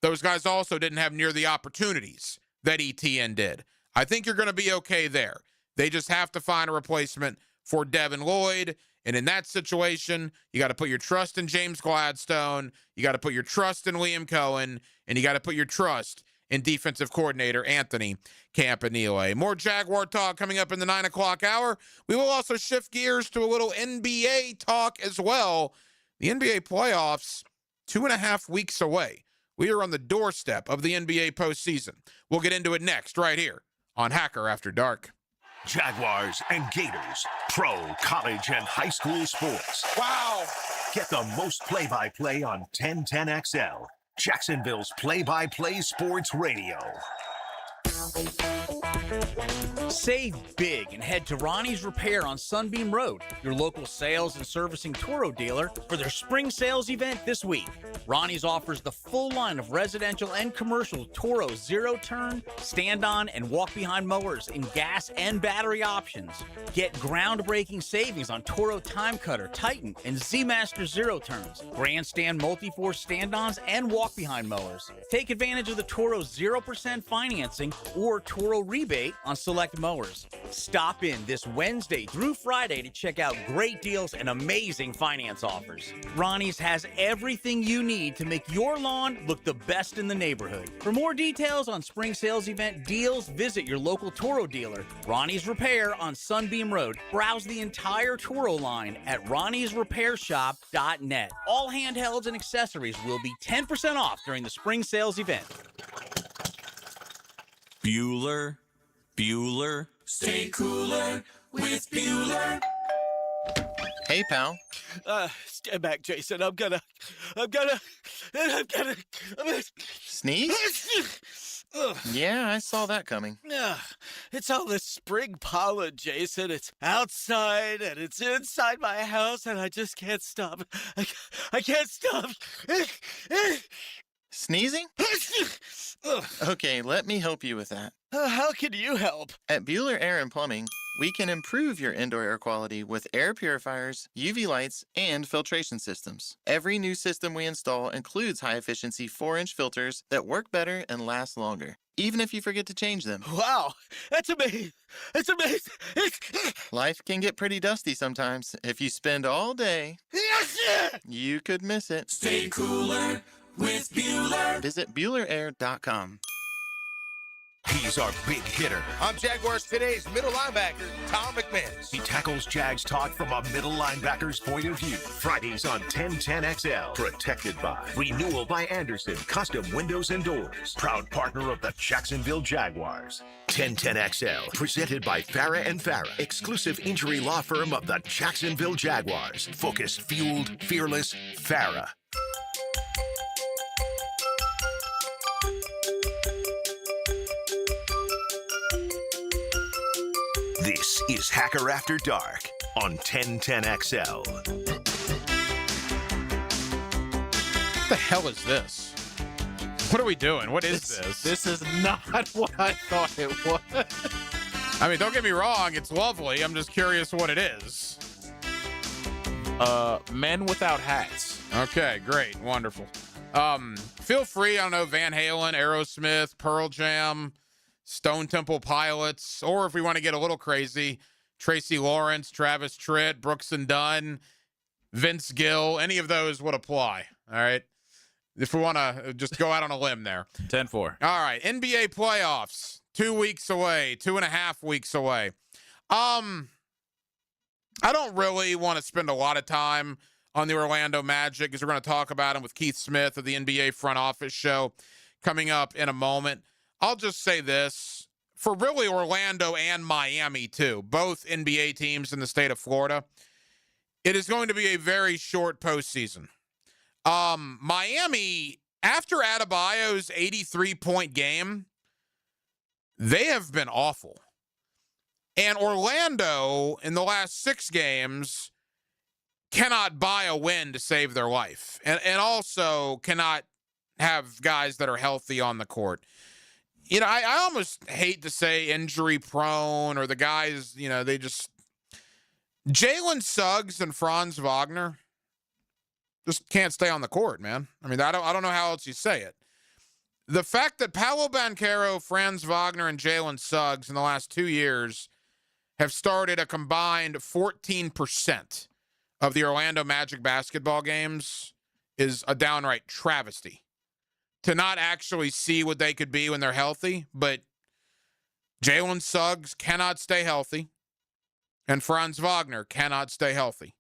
S2: Those guys also didn't have near the opportunities that ETN did. I think you're going to be okay there. They just have to find a replacement for Devin Lloyd. And in that situation, you got to put your trust in James Gladstone. You got to put your trust in Liam Cohen. And you got to put your trust in defensive coordinator Anthony Campanile. More Jaguar talk coming up in the 9 o'clock hour. We will also shift gears to a little NBA talk as well. The NBA playoffs, 2.5 weeks away. We are on the doorstep of the NBA postseason. We'll get into it next right here on Hacker After Dark.
S1: Jaguars and Gators, pro, college, and high school sports. Wow! Get the most play-by-play on 1010XL, Jacksonville's play-by-play sports radio.
S5: Save big and head to Ronnie's Repair on Sunbeam Road, your local sales and servicing Toro dealer, for their spring sales event this week. Ronnie's offers the full line of residential and commercial Toro zero-turn, stand-on, and walk-behind mowers in gas and battery options. Get groundbreaking savings on Toro Time Cutter, Titan, and Z-Master zero-turns, Grandstand multi-force stand-ons, and walk-behind mowers. Take advantage of the Toro 0% financing or Toro rebate on select mowers. Stop in this Wednesday through Friday to check out great deals and amazing finance offers. Ronnie's has everything you need to make your lawn look the best in the neighborhood. For more details on spring sales event deals, visit your local Toro dealer. Ronnie's Repair on Sunbeam Road. Browse the entire Toro line at ronniesrepairshop.net. All handhelds and accessories will be 10% off during the spring sales event.
S3: Bueller, stay cooler with Bueller.
S7: Hey, pal.
S23: Stand back, Jason. I'm gonna
S7: Sneeze? Yeah, I saw that coming.
S23: It's all this spring pollen, Jason. It's outside and it's inside my house, and I just can't stop. I can't stop.
S7: Sneezing? Okay, let me help you with that.
S23: How can you help?
S7: At Bueller Air and Plumbing, we can improve your indoor air quality with air purifiers, UV lights, and filtration systems. Every new system we install includes high-efficiency 4-inch filters that work better and last longer, even if you forget to change them.
S23: Wow, that's amazing. It's amazing.
S7: Life can get pretty dusty sometimes. If you spend all day, you could miss it.
S3: Stay cooler with Bueller.
S7: Visit BuellerAir.com.
S1: He's our big hitter.
S12: I'm Jaguars Today's middle linebacker, Tom McManus.
S1: He tackles Jags talk from a middle linebacker's point of view. Fridays on 1010XL. Protected by Renewal by Anderson Custom Windows and Doors. Proud partner of the Jacksonville Jaguars. 1010XL. Presented by Farah and Farah. Exclusive injury law firm of the Jacksonville Jaguars. Focused, fueled, fearless, Farah. This is Hacker After Dark on 1010XL.
S2: What the hell is this? What are we doing? What is this?
S4: This is not what I thought it was.
S2: I mean, don't get me wrong. It's lovely. I'm just curious what it is.
S4: Men without hats.
S2: Okay, great. Wonderful. Feel free, I don't know, Van Halen, Aerosmith, Pearl Jam, Stone Temple Pilots, or if we want to get a little crazy, Tracy Lawrence, Travis Tritt, Brooks and Dunn, Vince Gill, any of those would apply. All right. If we want to just go out on a limb there.
S4: 10-4.
S2: All right. NBA playoffs, 2 weeks away, 2.5 weeks away. I don't really want to spend a lot of time on the Orlando Magic because we're going to talk about them with Keith Smith of the NBA Front Office Show coming up in a moment. I'll just say this. For really Orlando and Miami, too, both NBA teams in the state of Florida, it is going to be a very short postseason. Miami, after Adebayo's 83-point game, they have been awful. And Orlando, in the last 6 games, cannot buy a win to save their life. And also cannot have guys that are healthy on the court. You know, I almost hate to say injury prone or the guys, you know, they just... Jalen Suggs and Franz Wagner just can't stay on the court, man. I mean, I don't know how else you say it. The fact that Paolo Banchero, Franz Wagner, and Jalen Suggs in the last 2 years have started a combined 14% of the Orlando Magic basketball games is a downright travesty. To not actually see what they could be when they're healthy, but Jalen Suggs cannot stay healthy, and Franz Wagner cannot stay healthy.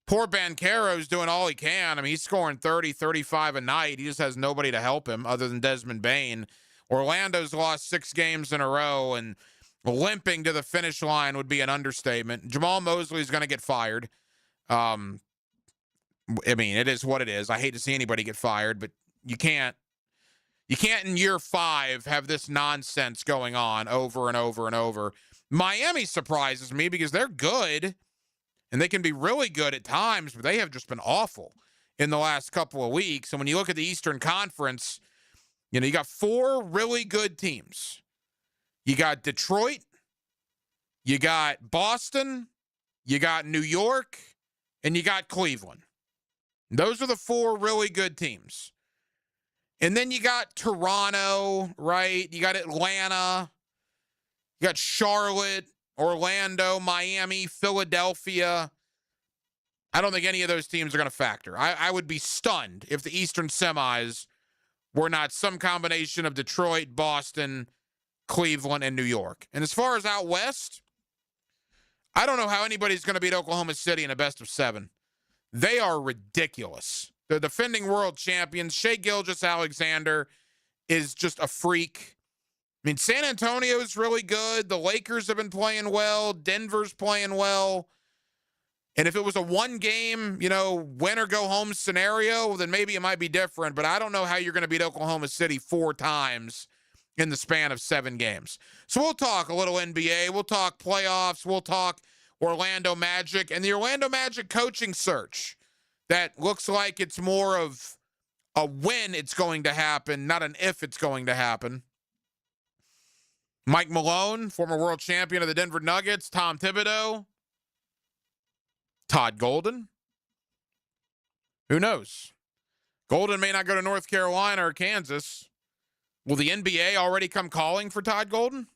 S2: Poor Banchero's doing all he can. I mean, he's scoring 30, 35 a night. He just has nobody to help him other than Desmond Bane. Orlando's lost 6 games in a row, and limping to the finish line would be an understatement. Jamal Mosley's going to get fired. I mean, it is what it is. I hate to see anybody get fired, but you can't in year 5 have this nonsense going on over and over and over. Miami surprises me because they're good, and they can be really good at times, but they have just been awful in the last couple of weeks. And when you look at the Eastern Conference, you know, you got 4 really good teams. You got Detroit, you got Boston, you got New York, and you got Cleveland. Those are the 4 really good teams. And then you got Toronto, right? You got Atlanta. You got Charlotte, Orlando, Miami, Philadelphia. I don't think any of those teams are going to factor. I would be stunned if the Eastern semis were not some combination of Detroit, Boston, Cleveland, and New York. And as far as out west, I don't know how anybody's going to beat Oklahoma City in a best of 7. They are ridiculous. The defending world champions, Shai Gilgeous-Alexander, is just a freak. I mean, San Antonio's really good. The Lakers have been playing well. Denver's playing well. And if it was a 1-game, you know, win or go home scenario, then maybe it might be different. But I don't know how you're going to beat Oklahoma City 4 times in the span of 7 games. So we'll talk a little NBA. We'll talk playoffs. We'll talk Orlando Magic and the Orlando Magic coaching search. That looks like it's more of a when it's going to happen, not an if it's going to happen. Mike Malone, former world champion of the Denver Nuggets. Tom Thibodeau. Todd Golden. Who knows? Golden may not go to North Carolina or Kansas. Will the NBA already come calling for Todd Golden?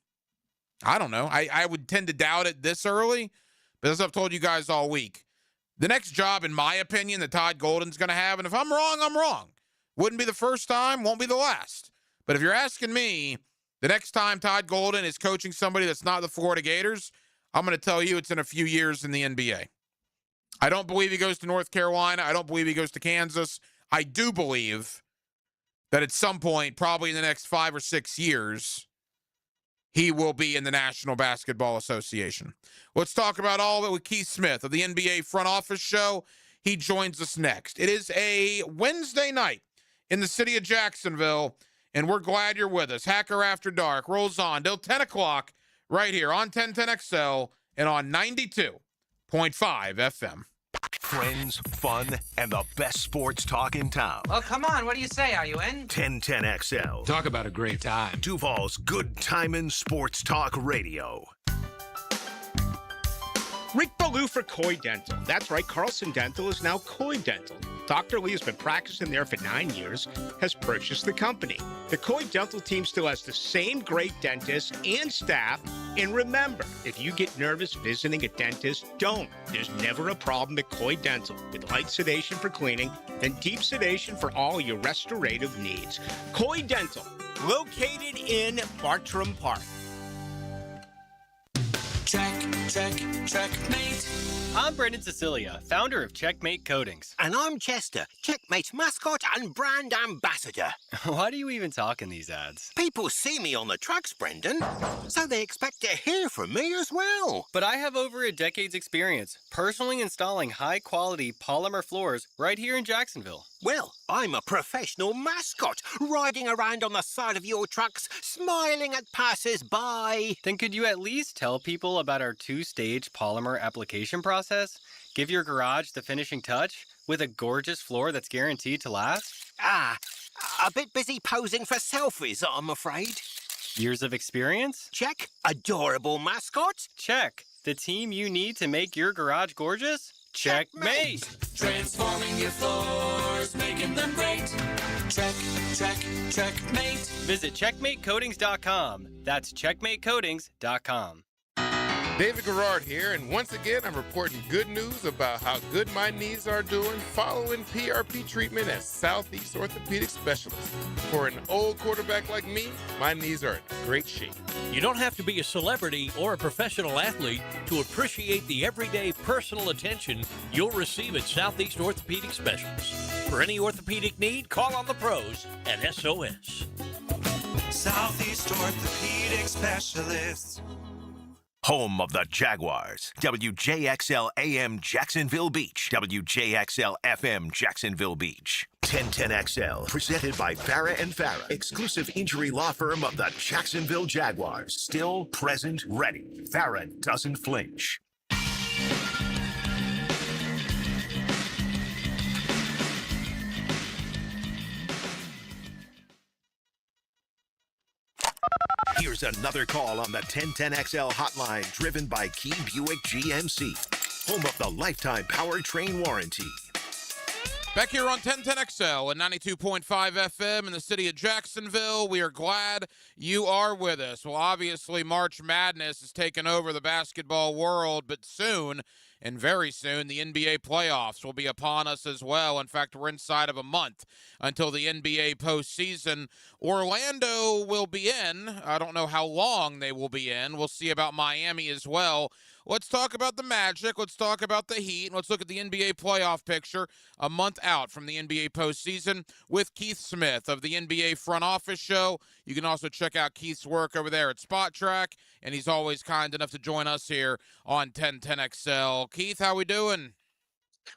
S2: I don't know. I would tend to doubt it this early, but as I've told you guys all week, the next job, in my opinion, that Todd Golden's going to have, and if I'm wrong, I'm wrong. Wouldn't be the first time, won't be the last. But if you're asking me, the next time Todd Golden is coaching somebody that's not the Florida Gators, I'm going to tell you it's in a few years in the NBA. I don't believe he goes to North Carolina. I don't believe he goes to Kansas. I do believe that at some point, probably in the next 5 or 6 years, he will be in the National Basketball Association. Let's talk about all of it with Keith Smith of the NBA Front Office Show. He joins us next. It is a Wednesday night in the city of Jacksonville, and we're glad you're with us. Hacker After Dark rolls on till 10 o'clock right here on 1010XL and on 92.5 FM.
S1: Friends, fun, and the best sports talk in town.
S6: Well, come on. What do you say? Are you in?
S1: 1010XL.
S19: Talk about a great time.
S1: Duval's Good Timin' Sports Talk Radio.
S8: Rick Ballou for Coy Dental. That's right, Carlson Dental is now Coy Dental. Dr. Lee has been practicing there for 9 years, has purchased the company. The Coy Dental team still has the same great dentists and staff. And remember, if you get nervous visiting a dentist, don't. There's never a problem at Coy Dental, with light sedation for cleaning and deep sedation for all your restorative needs. Coy Dental, located in Bartram Park.
S3: Checkmate.
S9: I'm Brendan Cecilia, founder of Checkmate Coatings.
S11: And I'm Chester, Checkmate's mascot and brand ambassador.
S9: Why do you even talk in these ads?
S11: People see me on the trucks, Brendan, so they expect to hear from me as well.
S9: But I have over a decade's experience personally installing high-quality polymer floors right here in Jacksonville.
S11: Well, I'm a professional mascot, riding around on the side of your trucks, smiling at passers-by.
S9: Then could you at least tell people about our two-stage polymer application process? Give your garage the finishing touch with a gorgeous floor that's guaranteed to last?
S11: A bit busy posing for selfies, I'm afraid.
S9: Years of experience?
S11: Check. Adorable mascot?
S9: Check. The team you need to make your garage gorgeous? Checkmate!
S3: Transforming your floors, making them great. Checkmate.
S9: Visit checkmatecoatings.com. That's checkmatecoatings.com.
S13: David Garrard here, and once again, I'm reporting good news about how good my knees are doing following PRP treatment at Southeast Orthopedic Specialists. For an old quarterback like me, my knees are in great shape.
S24: You don't have to be a celebrity or a professional athlete to appreciate the everyday personal attention you'll receive at Southeast Orthopedic Specialists. For any orthopedic need, call on the pros at SOS.
S3: Southeast Orthopedic Specialists.
S1: Home of the Jaguars. WJXL AM Jacksonville Beach. WJXL FM Jacksonville Beach. 1010XL, presented by Farah and Farah, exclusive injury law firm of the Jacksonville Jaguars. Still present, ready. Farah doesn't flinch. Here's another call on the 1010XL hotline, driven by Key Buick GMC, home of the lifetime powertrain warranty.
S2: Back here on 1010XL and 92.5 FM in the city of Jacksonville. We are glad you are with us. Well, obviously, March Madness has taken over the basketball world, but soon, and very soon, the NBA playoffs will be upon us as well. In fact, we're inside of a month until the NBA postseason. Orlando will be in. I don't know how long they will be in. We'll see about Miami as well. Let's talk about the Magic. Let's talk about the Heat. And let's look at the NBA playoff picture a month out from the NBA postseason with Keith Smith of the NBA Front Office Show. You can also check out Keith's work over there at Spot Track, and he's always kind enough to join us here on 1010XL. Keith, how we doing?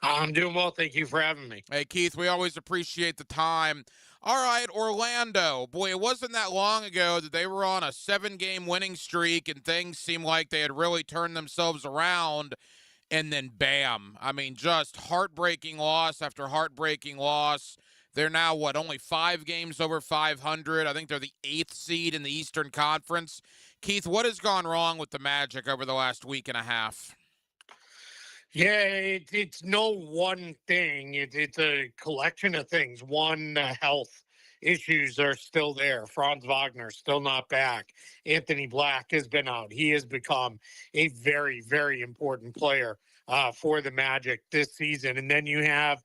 S25: I'm doing well. Thank you for having me.
S2: Hey, Keith, we always appreciate the time. All right, Orlando. Boy, it wasn't that long ago that they were on a 7-game winning streak and things seemed like they had really turned themselves around. And then, bam. I mean, just heartbreaking loss after heartbreaking loss. They're now, only 5 games over 500. I think they're the 8th seed in the Eastern Conference. Keith, what has gone wrong with the Magic over the last week and a half?
S25: Yeah, it's no one thing. It's a collection of things. One, health issues are still there. Franz Wagner still not back. Anthony Black has been out. He has become a very, very important player for the Magic this season. And then you have,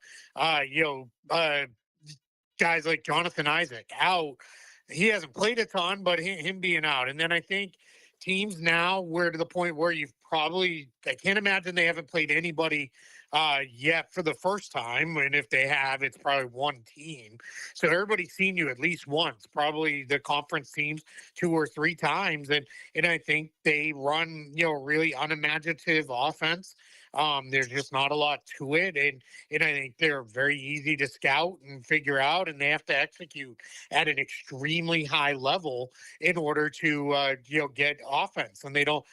S25: guys like Jonathan Isaac out. He hasn't played a ton, but him being out. And then I think teams now, we're to the point where I can't imagine they haven't played anybody yet for the first time. And if they have, it's probably one team. So everybody's seen you at least once, probably the conference teams 2 or 3 times. And I think they run, really unimaginative offense. There's just not a lot to it. And I think they're very easy to scout and figure out, and they have to execute at an extremely high level in order to, get offense. And they don't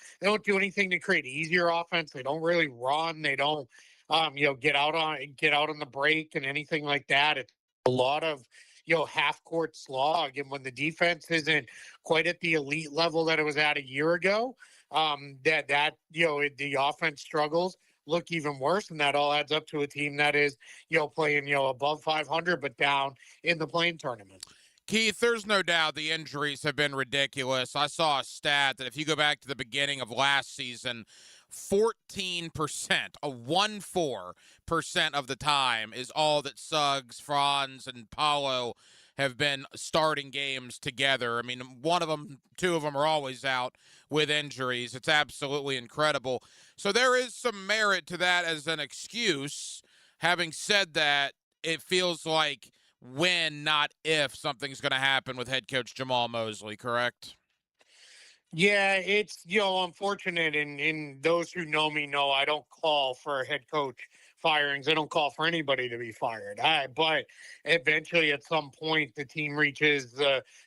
S25: do anything to create easier offense. They don't really run. They don't, get out on the break and anything like that. It's a lot of, half court slog. And when the defense isn't quite at the elite level that it was at a year ago, the offense struggles look even worse, and that all adds up to a team that is, playing, above 500 but down in the play-in tournament.
S2: Keith, there's no doubt the injuries have been ridiculous. I saw a stat that if you go back to the beginning of last season, 14%, 14% of the time is all that Suggs, Franz, and Paolo have been starting games together. I mean, one of them, two of them are always out with injuries. It's absolutely incredible. So there is some merit to that as an excuse. Having said that, it feels like when, not if, something's going to happen with head coach Jamal Mosley, correct?
S25: Yeah, it's unfortunate, and those who know me know I don't call for head coach firings. I don't call for anybody to be fired. But eventually, at some point, the team reaches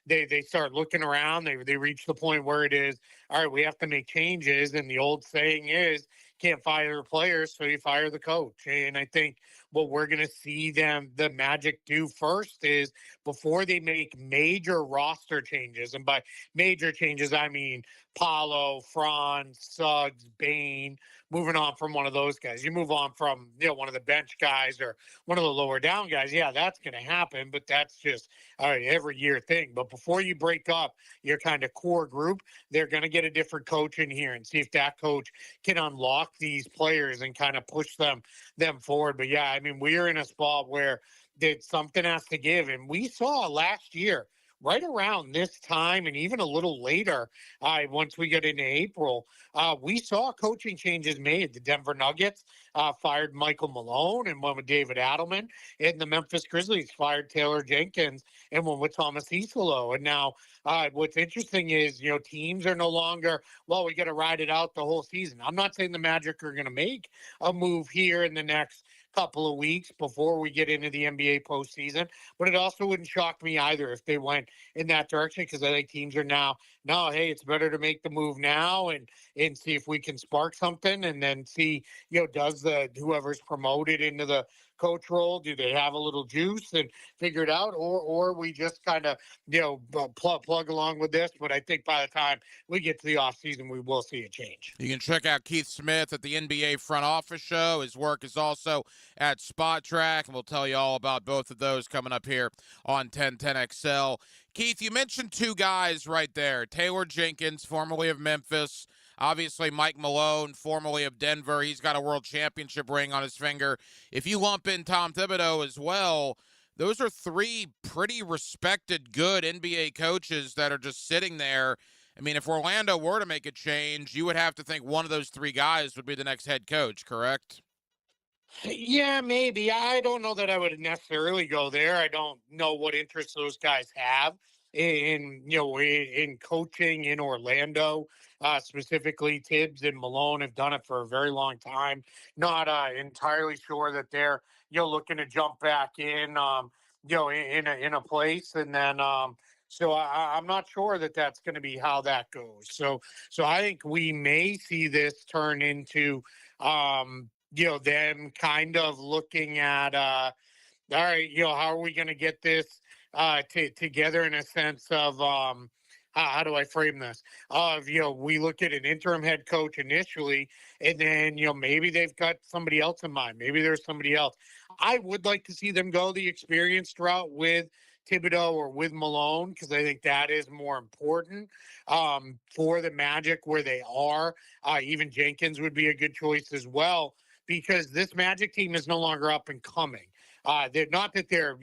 S25: they start looking around. They reach the point where it is, all right, we have to make changes. And the old saying is, can't fire the players, so you fire the coach. And I think what we're going to see the Magic do first is, before they make major roster changes, and by major changes, I mean Paulo, Franz, Suggs, Bain, moving on from one of those guys. You move on from one of the bench guys or one of the lower down guys. Yeah, that's going to happen, but that's just every year thing. But before you break up your kind of core group, they're going to get a different coach in here and see if that coach can unlock these players and kind of push them forward. But yeah, I mean, we're in a spot where something has to give, and we saw last year, right around this time and even a little later, once we get into April, we saw coaching changes made. The Denver Nuggets fired Michael Malone and went with David Adelman, and the Memphis Grizzlies fired Taylor Jenkins and went with Thomas Isolo. And now what's interesting is, teams are no longer, well, we got to ride it out the whole season. I'm not saying the Magic are going to make a move here in the next couple of weeks before we get into the NBA postseason, but it also wouldn't shock me either if they went in that direction, because I think teams are now, no, hey, it's better to make the move now and see if we can spark something, and then see, does whoever's promoted into the coach role, do they have a little juice and figure it out, or we just kind of plug along with this. But I think by the time we get to the offseason, we will see a change.
S2: You can check out Keith Smith at the NBA Front Office Show. His work is also at Spot Track, and we'll tell you all about both of those coming up here on 1010XL. Keith, you mentioned two guys right there, Taylor Jenkins, formerly of Memphis. Obviously, Mike Malone, formerly of Denver. He's got a world championship ring on his finger. If you lump in Tom Thibodeau as well, those are three pretty respected, good NBA coaches that are just sitting there. I mean, if Orlando were to make a change, you would have to think one of those three guys would be the next head coach, correct?
S25: Yeah, maybe. I don't know that I would necessarily go there. I don't know what interest those guys have in coaching in Orlando. Specifically, Tibbs and Malone have done it for a very long time. Not entirely sure that they're looking to jump back in in a place, and then so I'm not sure that that's going to be how that goes. So I think we may see this turn into them kind of looking at all right, how are we going to get this together, in a sense of how do I frame this? We look at an interim head coach initially, and then, maybe they've got somebody else in mind. Maybe there's somebody else. I would like to see them go the experienced route with Thibodeau or with Malone, because I think that is more important for the Magic where they are. Even Jenkins would be a good choice as well, because this Magic team is no longer up and coming. They're not that they're,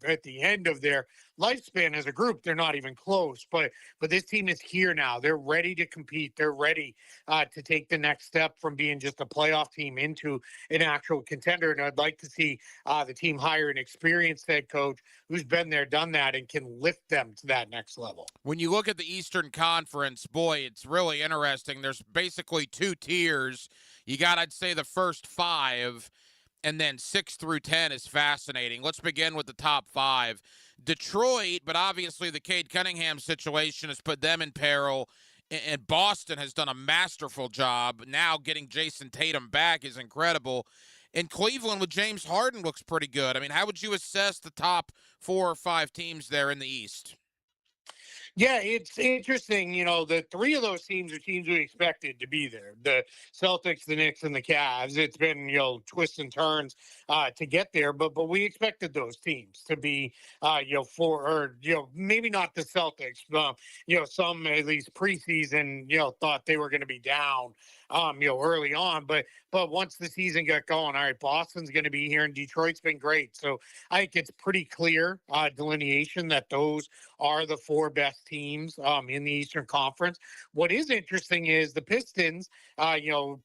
S25: at the end of their lifespan as a group, they're not even close, but this team is here now. They're ready to compete. They're ready to take the next step from being just a playoff team into an actual contender. And I'd like to see the team hire an experienced head coach who's been there, done that, and can lift them to that next level.
S2: When you look at the Eastern Conference, boy, it's really interesting. There's basically two tiers. You got, I'd say, the first five, and then 6 through 10 is fascinating. Let's begin with the top five. Detroit, but obviously the Cade Cunningham situation has put them in peril, and Boston has done a masterful job. Now getting Jason Tatum back is incredible. And Cleveland with James Harden looks pretty good. I mean, how would you assess the top 4 or 5 teams there in the East?
S25: Yeah, it's interesting. The three of those teams are teams we expected to be there. The Celtics, the Knicks, and the Cavs. It's been, twists and turns to get there, but we expected those teams to be, maybe not the Celtics, some at least preseason, thought they were going to be down early on. But once the season got going, all right, Boston's going to be here, and Detroit's been great. So I think it's pretty clear delineation that those are the four best teams in the Eastern Conference. What is interesting is the Pistons,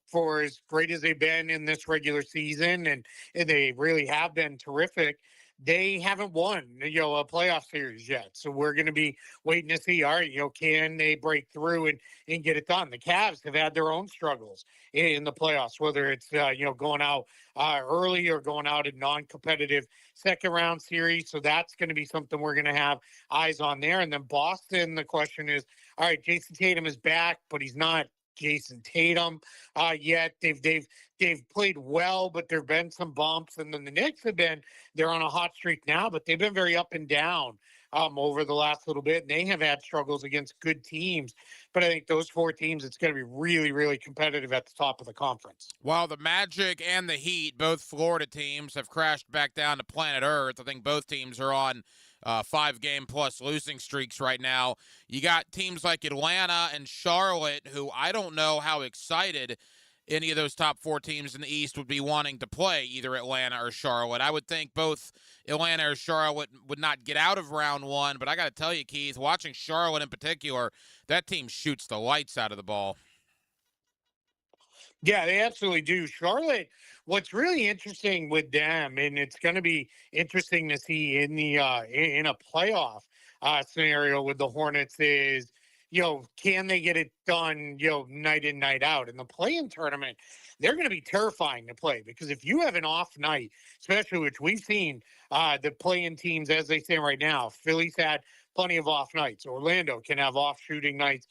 S25: for as great as they've been in this regular season, and they really have been terrific, they haven't won, a playoff series yet. So we're going to be waiting to see, all right, can they break through and get it done? The Cavs have had their own struggles in the playoffs, whether it's, going out early or going out in non-competitive second round series. So that's going to be something we're going to have eyes on there. And then Boston, the question is, all right, Jason Tatum is back, but he's not Jason Tatum yet. They've played well, but there've been some bumps. And then the Knicks they're on a hot streak now, but they've been very up and down over the last little bit. And they have had struggles against good teams. But I think those four teams, it's going to be really, really competitive at the top of the conference.
S2: While the Magic and the Heat, both Florida teams, have crashed back down to planet Earth, I think both teams are on 5-game-plus losing streaks right now. You got teams like Atlanta and Charlotte, who I don't know how excited any of those top four teams in the East would be wanting to play either Atlanta or Charlotte. I would think both Atlanta or Charlotte would not get out of round one, but I got to tell you, Keith, watching Charlotte in particular, that team shoots the lights out of the ball.
S25: Yeah, they absolutely do. Charlotte, what's really interesting with them, and it's going to be interesting to see in the in a playoff scenario with the Hornets, is can they get it done night in, night out? In the play-in tournament, they're going to be terrifying to play, because if you have an off night, especially which we've seen the play-in teams as they stand right now, Philly's had plenty of off nights. Orlando can have off shooting nights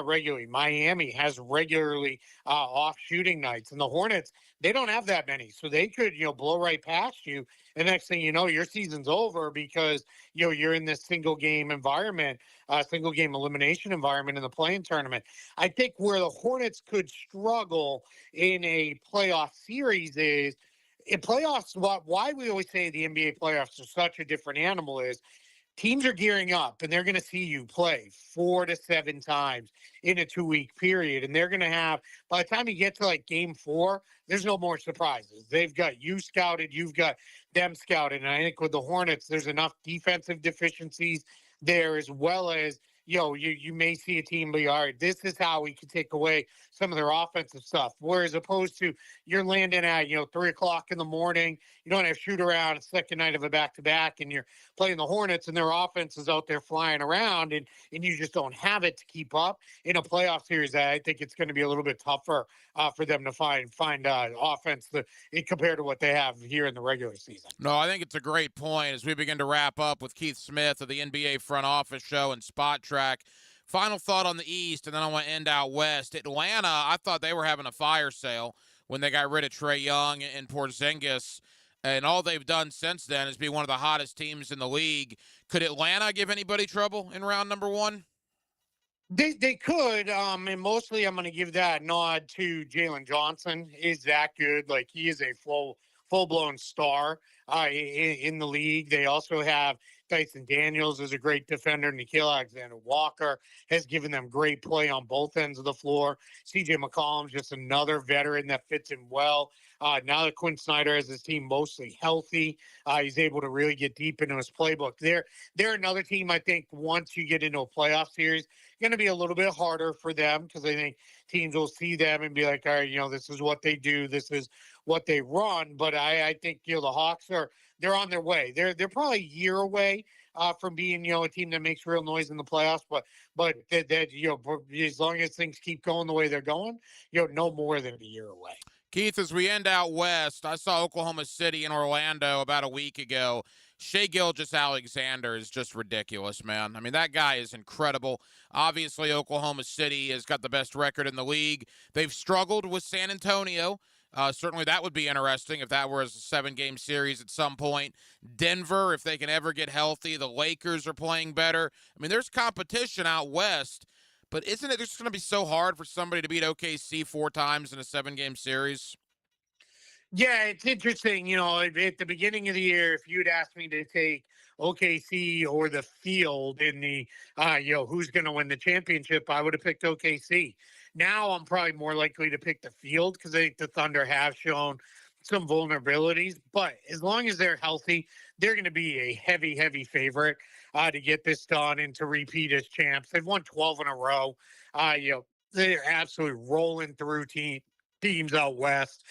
S25: regularly. Miami has regularly off shooting nights, and the Hornets, they don't have that many, so they could blow right past you. And next thing you know, your season's over, because you're in this single game environment, single game elimination environment in the play-in tournament. I think where the Hornets could struggle in a playoff series is in playoffs. Why we always say the NBA playoffs are such a different animal is teams are gearing up, and they're going to see you play 4 to 7 times in a 2-week period. And they're going to have, by the time you get to like game 4, there's no more surprises. They've got you scouted, you've got them scouted. And I think with the Hornets, there's enough defensive deficiencies there, as well as, you may see a team be, all right, this is how we can take away some of their offensive stuff. Whereas opposed to you're landing at, 3 o'clock in the morning, you don't have shoot around, it's second night of a back-to-back, and you're playing the Hornets, and their offense is out there flying around, and you just don't have it to keep up. In a playoff series, I think it's going to be a little bit tougher for them to find offense compared to what they have here in the regular season.
S2: No, I think it's a great point as we begin to wrap up with Keith Smith of the NBA Front Office Show and Spot Track. Final thought on the East, and then I want to end out West. Atlanta, I thought they were having a fire sale when they got rid of Trae Young and Porzingis, and all they've done since then is be one of the hottest teams in the league. Could Atlanta give anybody trouble in round number 1?
S25: They could, and mostly I'm going to give that nod to Jalen Johnson. Is that good? Like, he is a full-blown star in the league. They also have Dyson Daniels is a great defender. Nickeil Alexander-Walker has given them great play on both ends of the floor. CJ McCollum's just another veteran that fits in well. Now that Quinn Snyder has his team mostly healthy, he's able to really get deep into his playbook. They're another team, I think, once you get into a playoff series, going to be a little bit harder for them, because I think teams will see them and be like, all right, this is what they do. This is what they run. But I think, the Hawks they're on their way. They're probably a year away from being, a team that makes real noise in the playoffs. But that as long as things keep going the way they're going, no more than a year away.
S2: Keith, as we end out West, I saw Oklahoma City and Orlando about a week ago. Shai Gilgeous-Alexander is just ridiculous, man. I mean, that guy is incredible. Obviously, Oklahoma City has got the best record in the league. They've struggled with San Antonio. Certainly that would be interesting if that were a 7-game series at some point. Denver, if they can ever get healthy. The Lakers are playing better. I mean, there's competition out West, but isn't it just going to be so hard for somebody to beat OKC 4 times in a 7-game series?
S25: Yeah, it's interesting. At the beginning of the year, if you'd asked me to take OKC or the field in the, who's going to win the championship, I would have picked OKC. Now I'm probably more likely to pick the field because I think the Thunder have shown some vulnerabilities. But as long as they're healthy, they're going to be a heavy, heavy favorite to get this done and to repeat as champs. They've won 12 in a row. They're absolutely rolling through teams out west.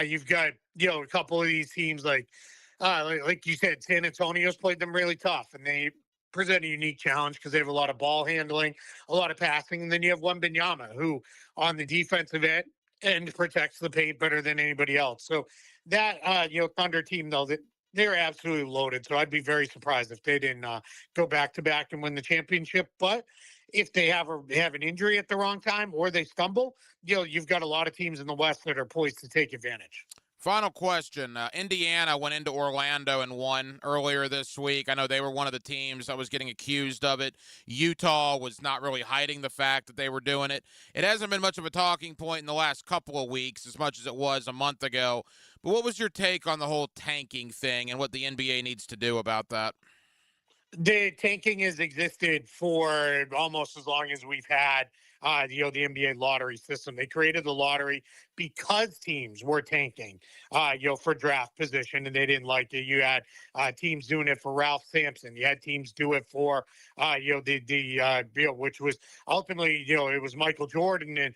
S25: You've got, a couple of these teams like you said, San Antonio's played them really tough, and they present a unique challenge because they have a lot of ball handling, a lot of passing, and then you have Wembanyama, who on the defensive end protects the paint better than anybody else. So that Thunder team, though, that they're absolutely loaded. So I'd be very surprised if they didn't go back to back and win the championship. But if they have an injury at the wrong time or they stumble, you've got a lot of teams in the West that are poised to take advantage.
S2: Final question. Indiana went into Orlando and won earlier this week. I know they were one of the teams that was getting accused of it. Utah was not really hiding the fact that they were doing it. It hasn't been much of a talking point in the last couple of weeks as much as it was a month ago. But what was your take on the whole tanking thing and what the NBA needs to do about that?
S25: The tanking has existed for almost as long as we've had the NBA lottery system. They created the lottery because teams were tanking, for draft position, and they didn't like it. You had teams doing it for Ralph Sampson. You had teams do it for, which was ultimately, it was Michael Jordan in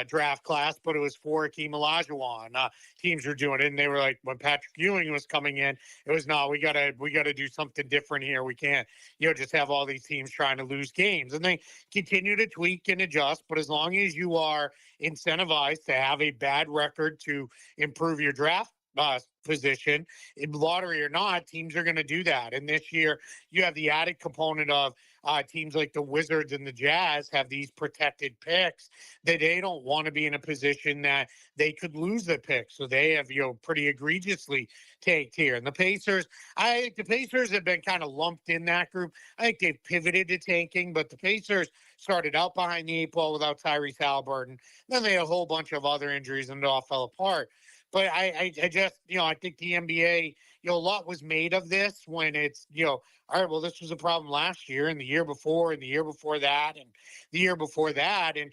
S25: draft class, but it was for Hakeem Olajuwon. Teams were doing it, and they were like, when Patrick Ewing was coming in, it was, no, we gotta do something different here. We can't, just have all these teams trying to lose games, and they continue to tweak and adjust. But as long as you are incentivized to have a bad record to improve your draft position, in lottery or not, teams are going to do that. And this year, you have the added component of teams like the Wizards and the Jazz have these protected picks that they don't want to be in a position that they could lose the pick. So they have, pretty egregiously tanked here. And the Pacers, I think the Pacers have been kind of lumped in that group. I think they've pivoted to tanking, but the Pacers started out behind the 8 ball without Tyrese Halliburton. Then they had a whole bunch of other injuries and it all fell apart. But I just, I think the NBA, a lot was made of this when it's, all right, well, this was a problem last year and the year before and the year before that and the year before that. And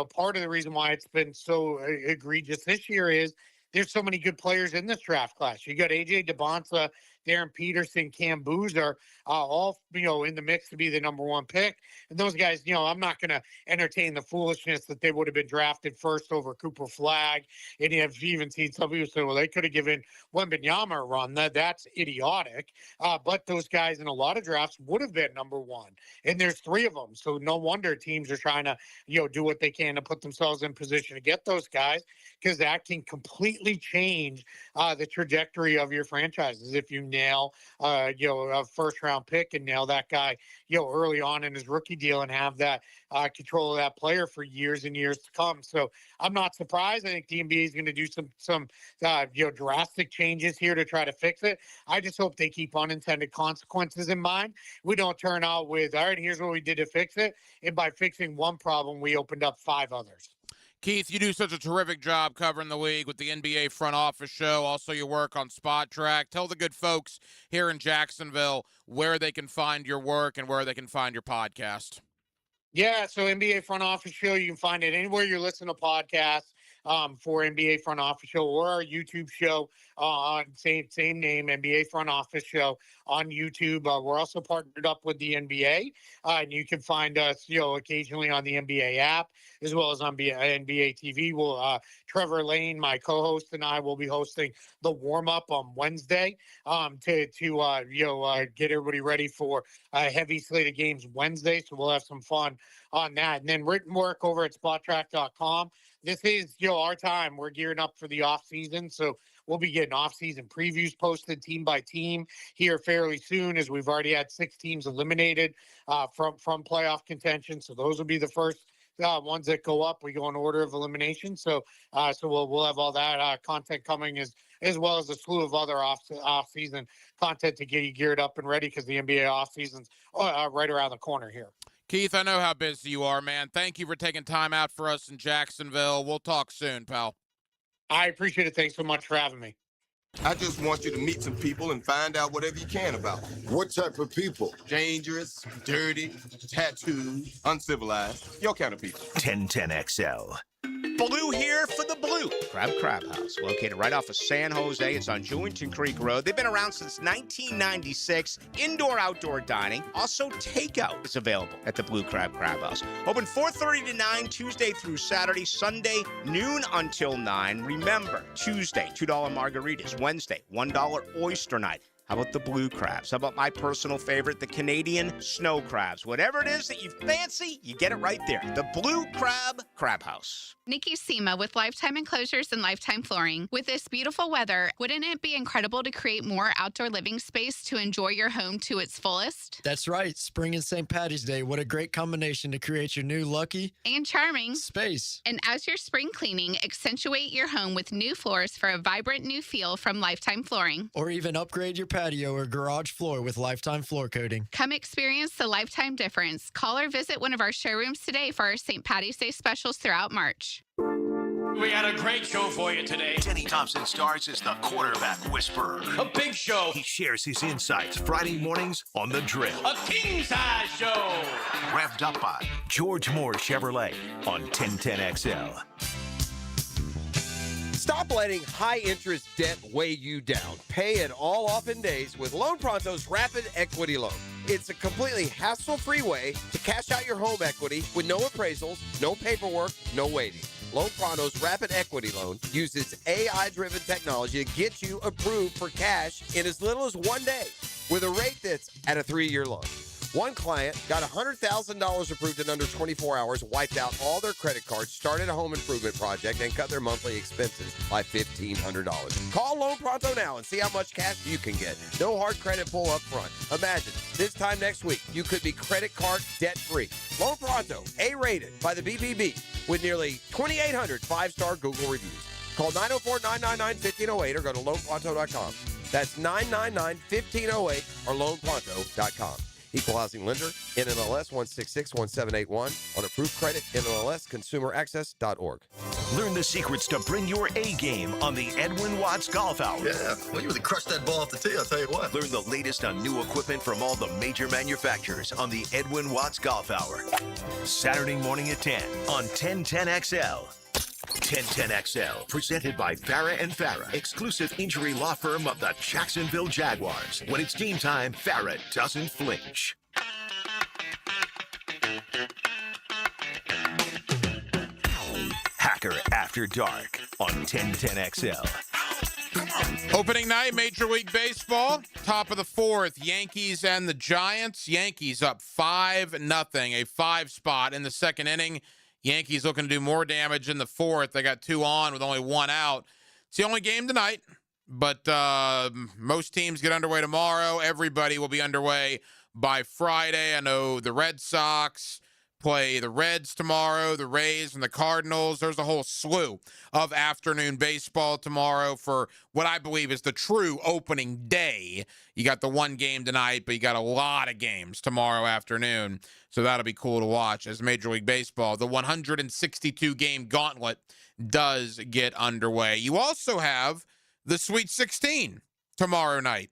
S25: part of the reason why it's been so egregious this year is there's so many good players in this draft class. You got AJ DeBonsa, Darren Peterson, Cam Boozer, all, in the mix to be the number one pick. And those guys, I'm not going to entertain the foolishness that they would have been drafted first over Cooper Flag. And you have even seen some people say, well, they could have given Wembanyama a run. That's idiotic. But those guys in a lot of drafts would have been number one. And there's 3 of them. So no wonder teams are trying to, do what they can to put themselves in position to get those guys, because that can completely change the trajectory of your franchises. If you nail, a first round pick and nail that guy, early on in his rookie deal and have that control of that player for years and years to come. So I'm not surprised. I think the NBA is going to do some drastic changes here to try to fix it. I just hope they keep unintended consequences in mind. We don't turn out with, all right, here's what we did to fix it. And by fixing one problem, we opened up 5 others.
S2: Keith, you do such a terrific job covering the league with the NBA Front Office Show, also your work on Spot Track. Tell the good folks here in Jacksonville where they can find your work and where they can find your podcast.
S25: Yeah, so NBA Front Office Show, you can find it anywhere you listen to podcasts for NBA Front Office Show, or our YouTube show on same name, NBA Front Office Show on YouTube. We're also partnered up with the NBA, and you can find us, occasionally on the NBA app as well as on NBA TV. Trevor Lane, my co-host, and I will be hosting the warm-up on Wednesday to get everybody ready for a heavy slate of games Wednesday. So we'll have some fun on that. And then written work over at spottrack.com. This is, our time. We're gearing up for the off season. So we'll be getting off-season previews posted team by team here fairly soon, as we've already had 6 teams eliminated from playoff contention. So those will be the first ones that go up. We go in order of elimination. So we'll have all that content coming as well as a slew of other off-season content to get you geared up and ready, because the NBA off-season's right around the corner here.
S2: Keith, I know how busy you are, man. Thank you for taking time out for us in Jacksonville. We'll talk soon, pal.
S25: I appreciate it. Thanks so much for having me.
S10: I just want you to meet some people and find out whatever you can about them. What type of people? Dangerous, dirty, tattooed, uncivilized. Your kind of people.
S1: 1010XL.
S8: Blue here for the Blue Crab House, located right off of San Jose. It's on Jewington Creek Road. They've been around since 1996. Indoor-outdoor dining. Also, takeout is available at the Blue Crab House. Open 4:30 to 9, Tuesday through Saturday. Sunday, noon until 9. Remember, Tuesday, $2 margaritas. Wednesday, $1 oyster night. How about the blue crabs? How about my personal favorite, the Canadian snow crabs? Whatever it is that you fancy, you get it right there. The Blue Crab House.
S14: Nikki Sema with Lifetime Enclosures and Lifetime Flooring. With this beautiful weather, wouldn't it be incredible to create more outdoor living space to enjoy your home to its fullest?
S15: That's right. Spring and St. Patty's Day. What a great combination to create your new lucky
S14: and charming
S15: space.
S14: And as you're spring cleaning, accentuate your home with new floors for a vibrant new feel from Lifetime Flooring.
S15: Or even upgrade your patio or garage floor with Lifetime floor coating.
S14: Come experience the Lifetime difference. Call or visit one of our showrooms today for our St. Patty's Day specials throughout March.
S3: We got a great show for you today.
S1: Denny Thompson stars as the quarterback whisperer.
S3: A big show.
S1: He shares his insights Friday mornings on The Drill.
S3: A king-size show.
S1: Revved up by George Moore Chevrolet on 1010XL.
S12: Stop letting high-interest debt weigh you down. Pay it all off in days with Loan Pronto's Rapid Equity Loan. It's a completely hassle-free way to cash out your home equity with no appraisals, no paperwork, no waiting. Loan Pronto's Rapid Equity Loan uses AI-driven technology to get you approved for cash in as little as 1 day with a rate that's at a 3-year loan. One client got $100,000 approved in under 24 hours, wiped out all their credit cards, started a home improvement project, and cut their monthly expenses by $1,500. Call Loan Pronto now and see how much cash you can get. No hard credit pull up front. Imagine, this time next week, you could be credit card debt-free. Loan Pronto, A-rated by the BBB, with nearly 2,800 5-star Google reviews. Call 904-999-1508 or go to loanpronto.com. That's 999-1508 or loanpronto.com. Equal housing lender, NMLS 1661781 on approved credit, NMLSconsumeraccess.org.
S1: Learn the secrets to bring your A game on the Edwin Watts Golf Hour.
S16: Yeah, well, you really crushed that ball off the tee, I'll tell you what.
S1: Learn the latest on new equipment from all the major manufacturers on the Edwin Watts Golf Hour. Saturday morning at 10 on 1010XL. 1010XL, presented by Farah & Farah, exclusive injury law firm of the Jacksonville Jaguars. When it's team time, Farah doesn't flinch. Hacker After Dark on 1010XL.
S2: Opening night, Major League Baseball, top of the fourth, Yankees and the Giants. Yankees up 5-0, a 5 spot in the second inning. Yankees looking to do more damage in the fourth. They got 2 on with only 1 out. It's the only game tonight, but most teams get underway tomorrow. Everybody will be underway by Friday. I know the Red Sox play the Reds tomorrow, the Rays and the Cardinals. There's a whole slew of afternoon baseball tomorrow for what I believe is the true opening day. You got the 1 game tonight, but you got a lot of games tomorrow afternoon. So that'll be cool to watch as Major League Baseball. The 162-game gauntlet does get underway. You also have the Sweet 16 tomorrow night.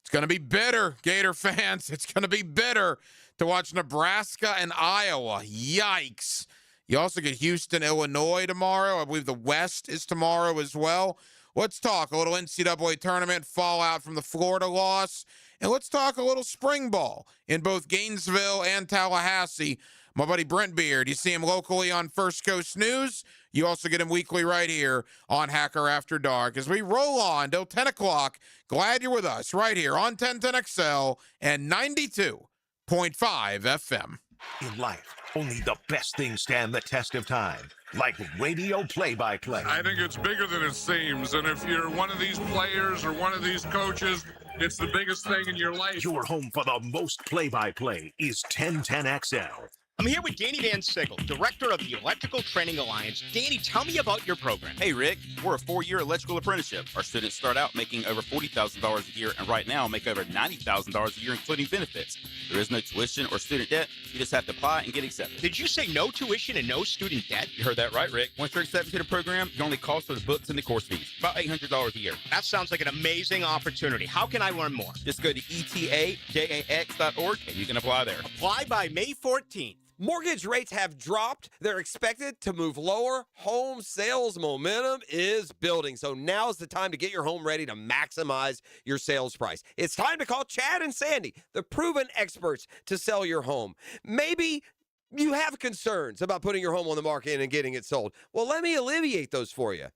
S2: It's going to be bitter, Gator fans. It's going to be bitter to watch Nebraska and Iowa. Yikes. You also get Houston, Illinois tomorrow. I believe the West is tomorrow as well. Let's talk a little NCAA tournament fallout from the Florida loss. And let's talk a little spring ball in both Gainesville and Tallahassee. My buddy Brent Beard, you see him locally on First Coast News. You also get him weekly right here on Hacker After Dark. As we roll on till 10 o'clock, glad you're with us right here on 1010XL and 92.5 FM.
S1: In life, only the best things stand the test of time. Like radio play-by-play.
S17: I think it's bigger than it seems. And if you're one of these players or one of these coaches, it's the biggest thing in your life.
S1: Your home for the most play-by-play is 1010XL.
S8: I'm here with Danny Van Sickle, director of the Electrical Training Alliance. Danny, tell me about your program.
S5: Hey, Rick. We're a 4-year electrical apprenticeship. Our students start out making over $40,000 a year, and right now make over $90,000 a year, including benefits. There is no tuition or student debt. You just have to apply and get accepted.
S8: Did you say no tuition and no student debt?
S5: You heard that right, Rick. Once you're accepted to the program, your only cost for the books and the course fees. About $800 a year.
S8: That sounds like an amazing opportunity. How can I learn more?
S5: Just go to etajax.org and you can apply there.
S8: Apply by May 14th.
S12: Mortgage rates have dropped. They're expected to move lower. Home sales momentum is building. So now's the time to get your home ready to maximize your sales price. It's time to call Chad and Sandy, the proven experts to sell your home. Maybe you have concerns about putting your home on the market and getting it sold. Well, let me alleviate those for you.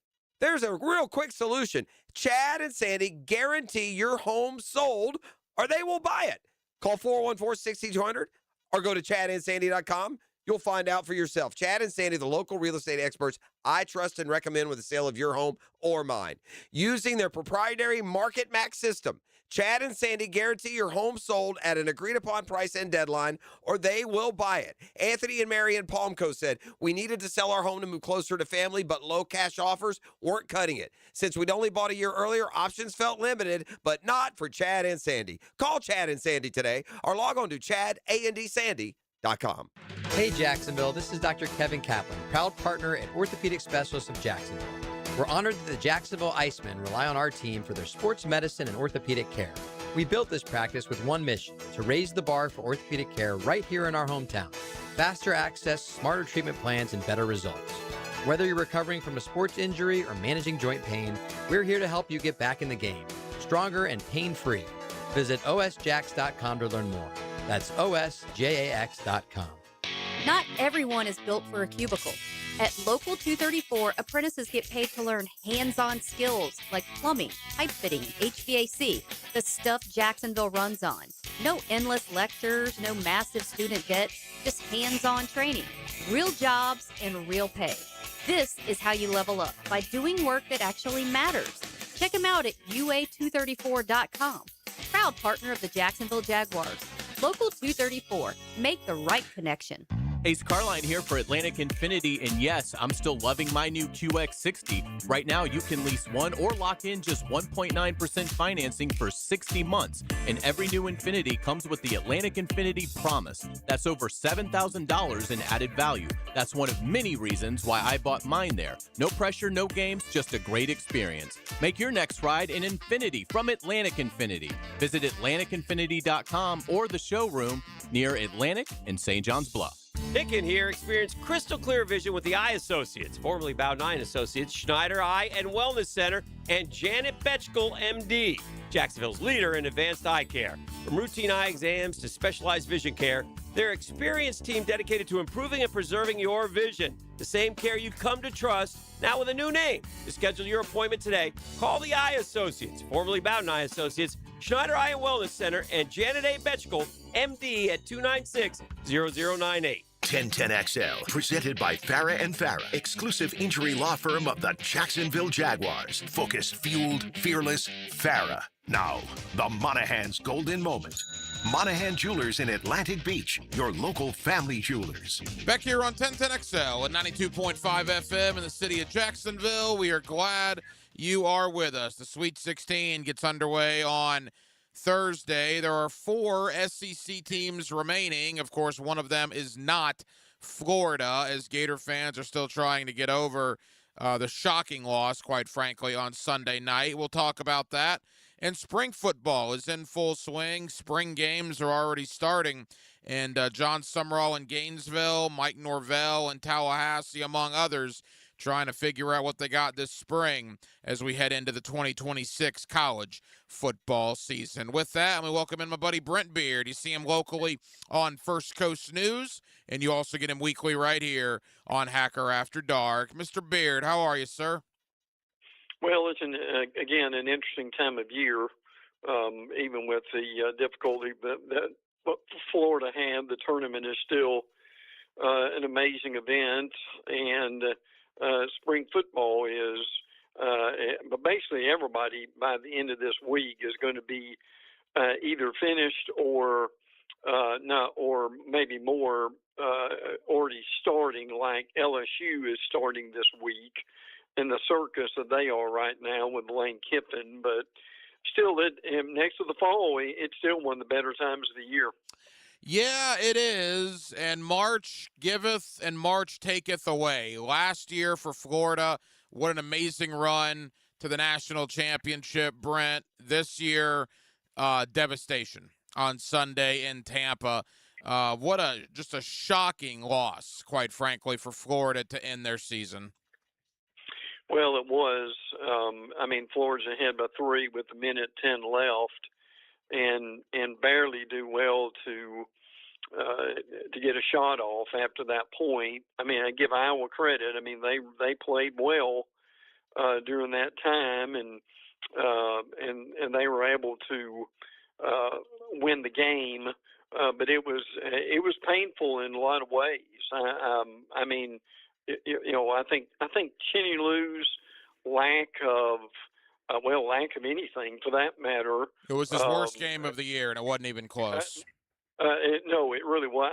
S12: There's a real quick solution. Chad and Sandy guarantee your home sold or they will buy it. Call 414-6200. Or go to chadandsandy.com. You'll find out for yourself. Chad and Sandy, the local real estate experts I trust and recommend with the sale of your home or mine. Using their proprietary Market Max system, Chad and Sandy guarantee your home sold at an agreed-upon price and deadline, or they will buy it. Anthony and Mary in Palmco said, we needed to sell our home to move closer to family, but low cash offers weren't cutting it. Since we'd only bought a year earlier, options felt limited, but not for Chad and Sandy. Call Chad and Sandy today, or log on to chadandsandy.com.
S18: Hey, Jacksonville, this is Dr. Kevin Kaplan, proud partner and orthopedic specialist of Jacksonville. We're honored that the Jacksonville Icemen rely on our team for their sports medicine and orthopedic care. We built this practice with one mission, to raise the bar for orthopedic care right here in our hometown. Faster access, smarter treatment plans, and better results. Whether you're recovering from a sports injury or managing joint pain, we're here to help you get back in the game, stronger and pain-free. Visit osjax.com to learn more. That's osjax.com.
S20: Not everyone is built for a cubicle. At Local 234, apprentices get paid to learn hands-on skills like plumbing, pipe fitting, HVAC, the stuff Jacksonville runs on. No endless lectures, no massive student debt, just hands-on training, real jobs, and real pay. This is how you level up, by doing work that actually matters. Check them out at UA234.com. Proud partner of the Jacksonville Jaguars. Local 234. Make the right connection.
S21: Ace Carline here for Atlantic Infinity, and yes, I'm still loving my new QX60. Right now, you can lease one or lock in just 1.9% financing for 60 months, and every new Infinity comes with the Atlantic Infinity Promise. That's over $7,000 in added value. That's one of many reasons why I bought mine there. No pressure, no games, just a great experience. Make your next ride an Infinity from Atlantic Infinity. Visit AtlanticInfinity.com or the showroom near Atlantic and St. John's Bluff.
S12: Hicken here. Experience crystal clear vision with the Eye Associates, formerly Bow 9 Associates, Schneider Eye and Wellness Center, and Janet Betchkel, MD, Jacksonville's leader in advanced eye care. From routine eye exams to specialized vision care, their experienced team dedicated to improving and preserving your vision. The same care you've come to trust, now with a new name. To schedule your appointment today, call the Eye Associates, formerly Bow 9 Associates, Schneider Eye and Wellness Center, and Janet A. Betchkel, MD, at 296-0098.
S1: 1010XL, presented by Farah and Farah, exclusive injury law firm of the Jacksonville Jaguars. Focused, fueled, fearless, Farah. Now, the Monahan's golden moment. Monahan Jewelers in Atlantic Beach, your local family jewelers.
S2: Back here on 1010XL at 92.5 FM in the city of Jacksonville. We are glad you are with us. The Sweet 16 gets underway on Thursday. There are 4 SEC teams remaining. Of course, one of them is not Florida, as Gator fans are still trying to get over the shocking loss, quite frankly, on Sunday night. We'll talk about that. And spring football is in full swing. Spring games are already starting. And John Summerall in Gainesville, Mike Norvell in Tallahassee, among others, trying to figure out what they got this spring as we head into the 2026 college football season. With that, I'm going to welcome in my buddy Brent Beard. You see him locally on First Coast News, and you also get him weekly right here on Hacker After Dark. Mr. Beard, how are you, sir?
S22: Well, it's, again, an interesting time of year, even with the difficulty that Florida had. The tournament is still an amazing event, and spring football is, but basically everybody by the end of this week is going to be either finished or or maybe more already starting, like LSU is starting this week, in the circus that they are right now with Lane Kiffin. But still, next to the fall, it's still one of the better times of the year.
S2: Yeah, it is. And March giveth and March taketh away. Last year for Florida, what an amazing run to the national championship, Brent. This year, devastation on Sunday in Tampa. Just a shocking loss, quite frankly, for Florida to end their season.
S22: Well, it was. Florida's ahead by 3 with a minute 10 left, and barely do well to get a shot off after that point. I give Iowa credit. They played well during that time, and they were able to win the game. But it was painful in a lot of ways. I think Cheney Lou's lack of anything for that matter.
S2: It was his worst game of the year, and it wasn't even close.
S22: No, it really was.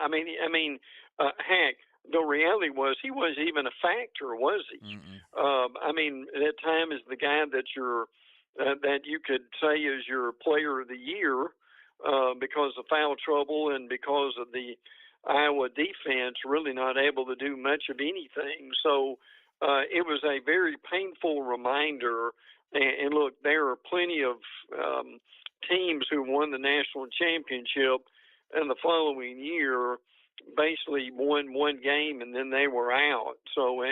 S22: Heck, the reality was he wasn't even a factor, was he? At times the guy that you could say is your player of the year because of foul trouble and because of the Iowa defense really not able to do much of anything. So it was a very painful reminder. And look, there are plenty of teams who won the national championship and the following year basically won one game and then they were out. So,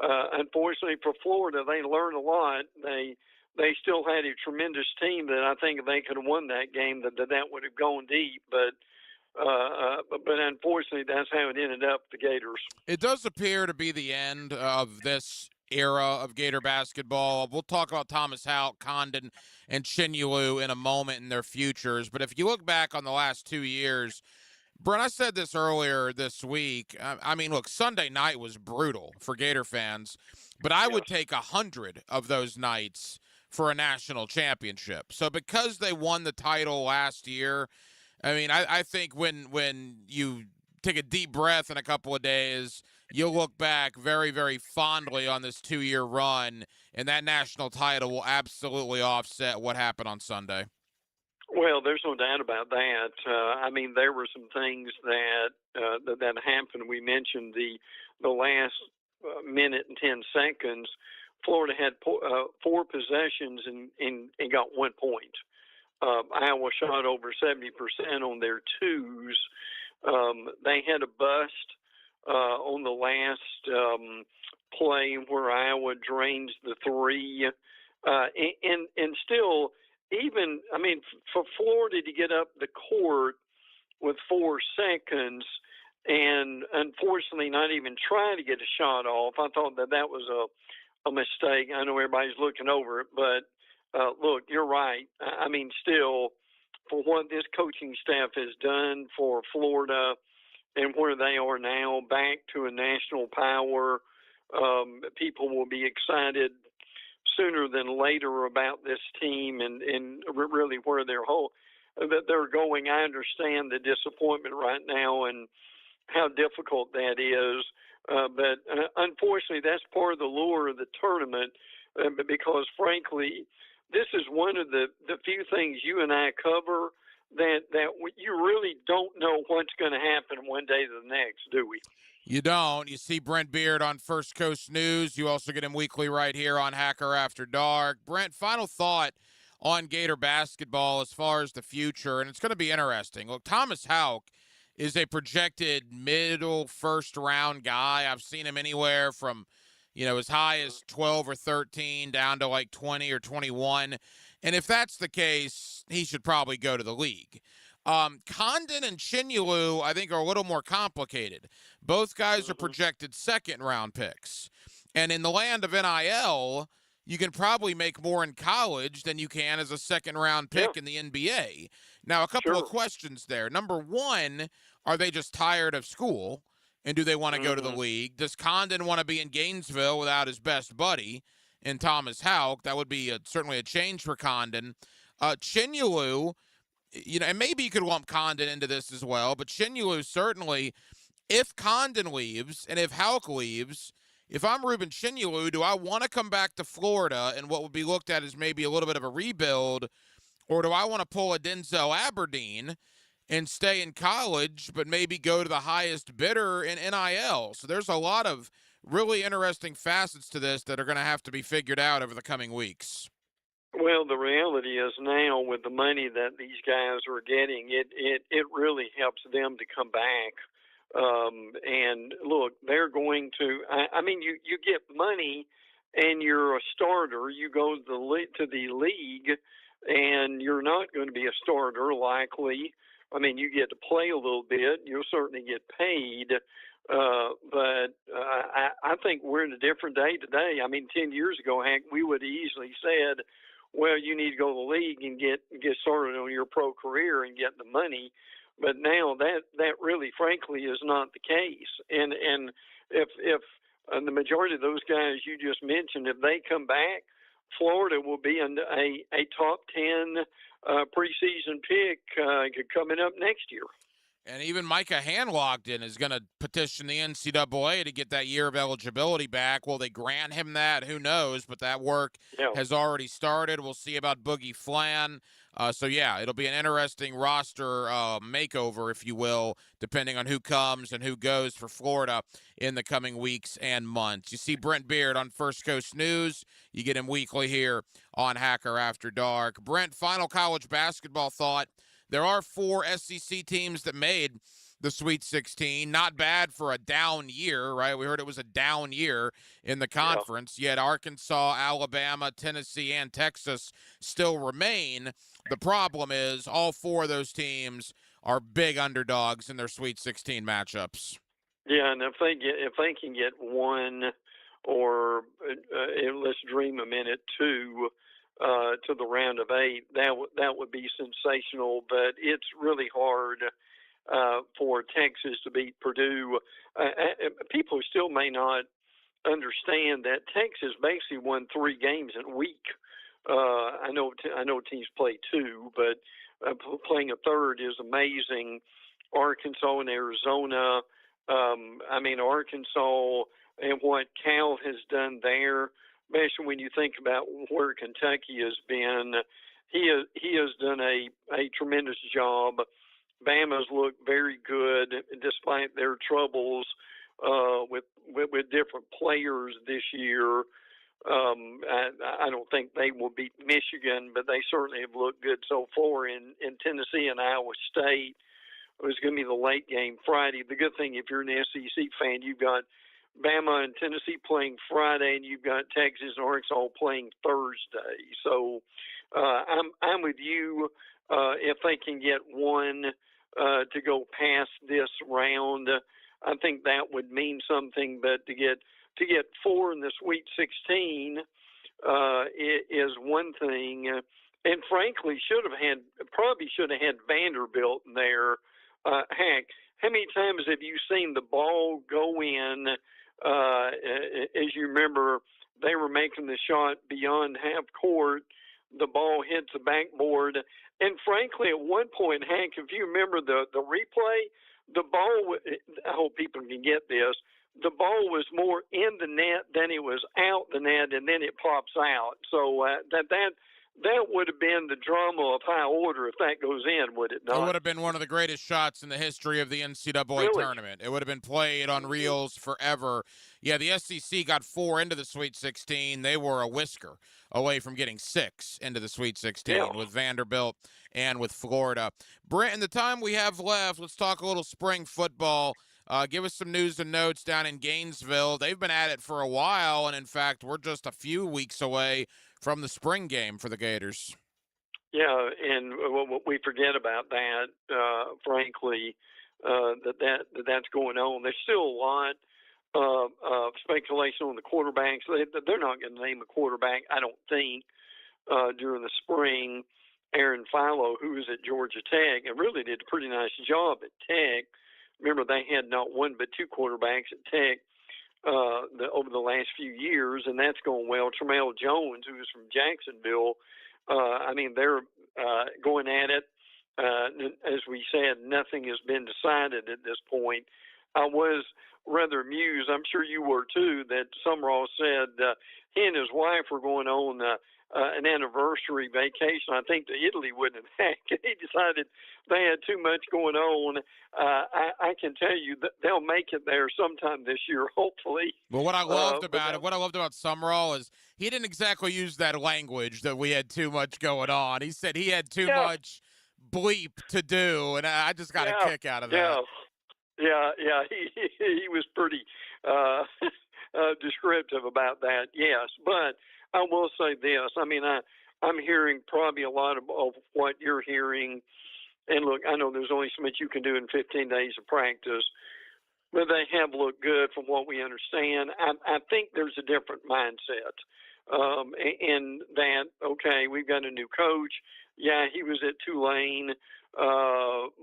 S22: unfortunately for Florida, they learned a lot. They still had a tremendous team that I think if they could have won that game, that would have gone deep. But unfortunately, that's how it ended up, the Gators.
S2: It does appear to be the end of this era of Gator basketball. We'll talk about Thomas Houck, Condon, and Cheney-Lou in a moment in their futures. But if you look back on the last 2 years, Brent, I said this earlier this week. Look, Sunday night was brutal for Gator fans, but I would take 100 of those nights for a national championship. So because they won the title last year, I think when you take a deep breath in a couple of days, you'll look back very, very fondly on this 2-year run, and that national title will absolutely offset what happened on Sunday.
S22: Well, there's no doubt about that. There were some things that happened. We mentioned the last minute and 10 seconds. Florida had 4 possessions and got 1 point. Iowa shot over 70% on their twos. They had a bust on the last play where Iowa drains the 3. And still, for Florida to get up the court with 4 seconds and unfortunately not even try to get a shot off, I thought that was a mistake. I know everybody's looking over it, but look, you're right. Still, for what this coaching staff has done for Florida and where they are now, back to a national power, people will be excited sooner than later about this team and really where that they're going. I understand the disappointment right now and how difficult that is. But unfortunately, that's part of the lure of the tournament because, frankly, this is one of the few things you and I cover that you really don't know what's going to happen one day to the next, do we?
S2: You don't. You see Brent Beard on First Coast News. You also get him weekly right here on Hacker After Dark. Brent, final thought on Gator basketball as far as the future, and it's going to be interesting. Look, Thomas Houck is a projected middle first-round guy. I've seen him anywhere from, as high as 12 or 13 down to like 20 or 21. And if that's the case, he should probably go to the league. Condon and Cheney-Lou, I think, are a little more complicated. Both guys are projected second-round picks. And in the land of NIL, you can probably make more in college than you can as a second-round pick in the NBA. Now, a couple of questions there. Number one, are they just tired of school? And do they want to go to the league? Does Condon want to be in Gainesville without his best buddy in Thomas Houck? That would be certainly a change for Condon. Cheney-Lou, and maybe you could lump Condon into this as well, but Chinyalu certainly, if Condon leaves and if Houck leaves, if I'm Ruben Chinyalu, do I want to come back to Florida and what would be looked at as maybe a little bit of a rebuild, or do I want to pull a Denzel Aberdeen and stay in college but maybe go to the highest bidder in NIL? So there's a lot of really interesting facets to this that are going to have to be figured out over the coming weeks.
S22: Well, the reality is now with the money that these guys are getting, it really helps them to come back. And look, they're going to. I mean, you get money, and you're a starter. You go to the league, and you're not going to be a starter likely. I mean, you get to play a little bit. You'll certainly get paid. But I think we're in a different day today. I mean, 10 years ago, Hank, we would have easily said, well, you need to go to the league and get started on your pro career and get the money. But now that really, frankly, is not the case. And if the majority of those guys you just mentioned, if they come back, Florida will be a top 10 preseason pick coming up next year.
S2: And even Micah Hanlogden is going to petition the NCAA to get that year of eligibility back. Will they grant him that? Who knows? But that work has already started. We'll see about Boogie Flan. So, yeah, it'll be an interesting roster makeover, if you will, depending on who comes and who goes for Florida in the coming weeks and months. You see Brent Beard on First Coast News. You get him weekly here on Hacker After Dark. Brent, final college basketball thought. There are 4 SEC teams that made the Sweet 16. Not bad for a down year, right? We heard it was a down year in the conference, yet Arkansas, Alabama, Tennessee, and Texas still remain. The problem is all 4 of those teams are big underdogs in their Sweet 16 matchups.
S22: Yeah, and if they can get one, or let's dream a minute, 2, to the round of 8, that would be sensational. But it's really hard for Texas to beat Purdue. People still may not understand that Texas basically won 3 games in a week. I know teams play 2, but playing a third is amazing. Arkansas and Arizona. I mean, Arkansas and what Cal has done there. Especially when you think about where Kentucky has been, he has done a tremendous job. Bama's looked very good despite their troubles with different players this year. I don't think they will beat Michigan, but they certainly have looked good so far. In Tennessee and Iowa State, it was going to be the late game Friday. The good thing, if you're an SEC fan, you've got Bama and Tennessee playing Friday, and you've got Texas and Arkansas playing Thursday. So I'm with you. If they can get one to go past this round, I think that would mean something. But to get 4 in the Sweet 16 is one thing. And frankly, probably should have had Vanderbilt in there. Heck, how many times have you seen the ball go in? As you remember, they were making the shot beyond half court. The ball hits the backboard. And frankly, at one point, Hank, if you remember the replay, the ball, I hope people can get this, the ball was more in the net than it was out the net, and then it pops out. So that would have been the drama of high order if that goes in, would it not?
S2: It would have been one of the greatest shots in the history of the NCAA tournament. It would have been played on reels forever. Yeah, the SEC got 4 into the Sweet 16. They were a whisker away from getting 6 into the Sweet 16 with Vanderbilt and with Florida. Brent, in the time we have left, let's talk a little spring football. Give us some news and notes down in Gainesville. They've been at it for a while, and in fact, we're just a few weeks away from the spring game for the Gators.
S22: Yeah, and we forget about that, frankly, that's going on. There's still a lot of speculation on the quarterbacks. They're not going to name a quarterback, I don't think, during the spring. Aaron Philo, who was at Georgia Tech, and really did a pretty nice job at Tech. Remember, they had not 1 but 2 quarterbacks at Tech over the last few years, and that's going well. Tramel Jones, who is from Jacksonville, I mean, they're going at it. as we said, nothing has been decided at this point. I was rather amused, I'm sure you were too, that Summerall said he and his wife were going on an anniversary vacation, I think to Italy, wouldn't it? He decided they had too much going on. I can tell you that they'll make it there sometime this year, hopefully.
S2: Well, what I loved about Summerall is he didn't exactly use that language that we had too much going on. He said he had too much bleep to do, and I just got a kick out of that.
S22: Yeah. He was pretty descriptive about that. Yes, but I will say this. I mean, I'm hearing probably a lot of what you're hearing. And look, I know there's only so much you can do in 15 days of practice, but they have looked good from what we understand. I think there's a different mindset in that, okay, we've got a new coach. Yeah, he was at Tulane,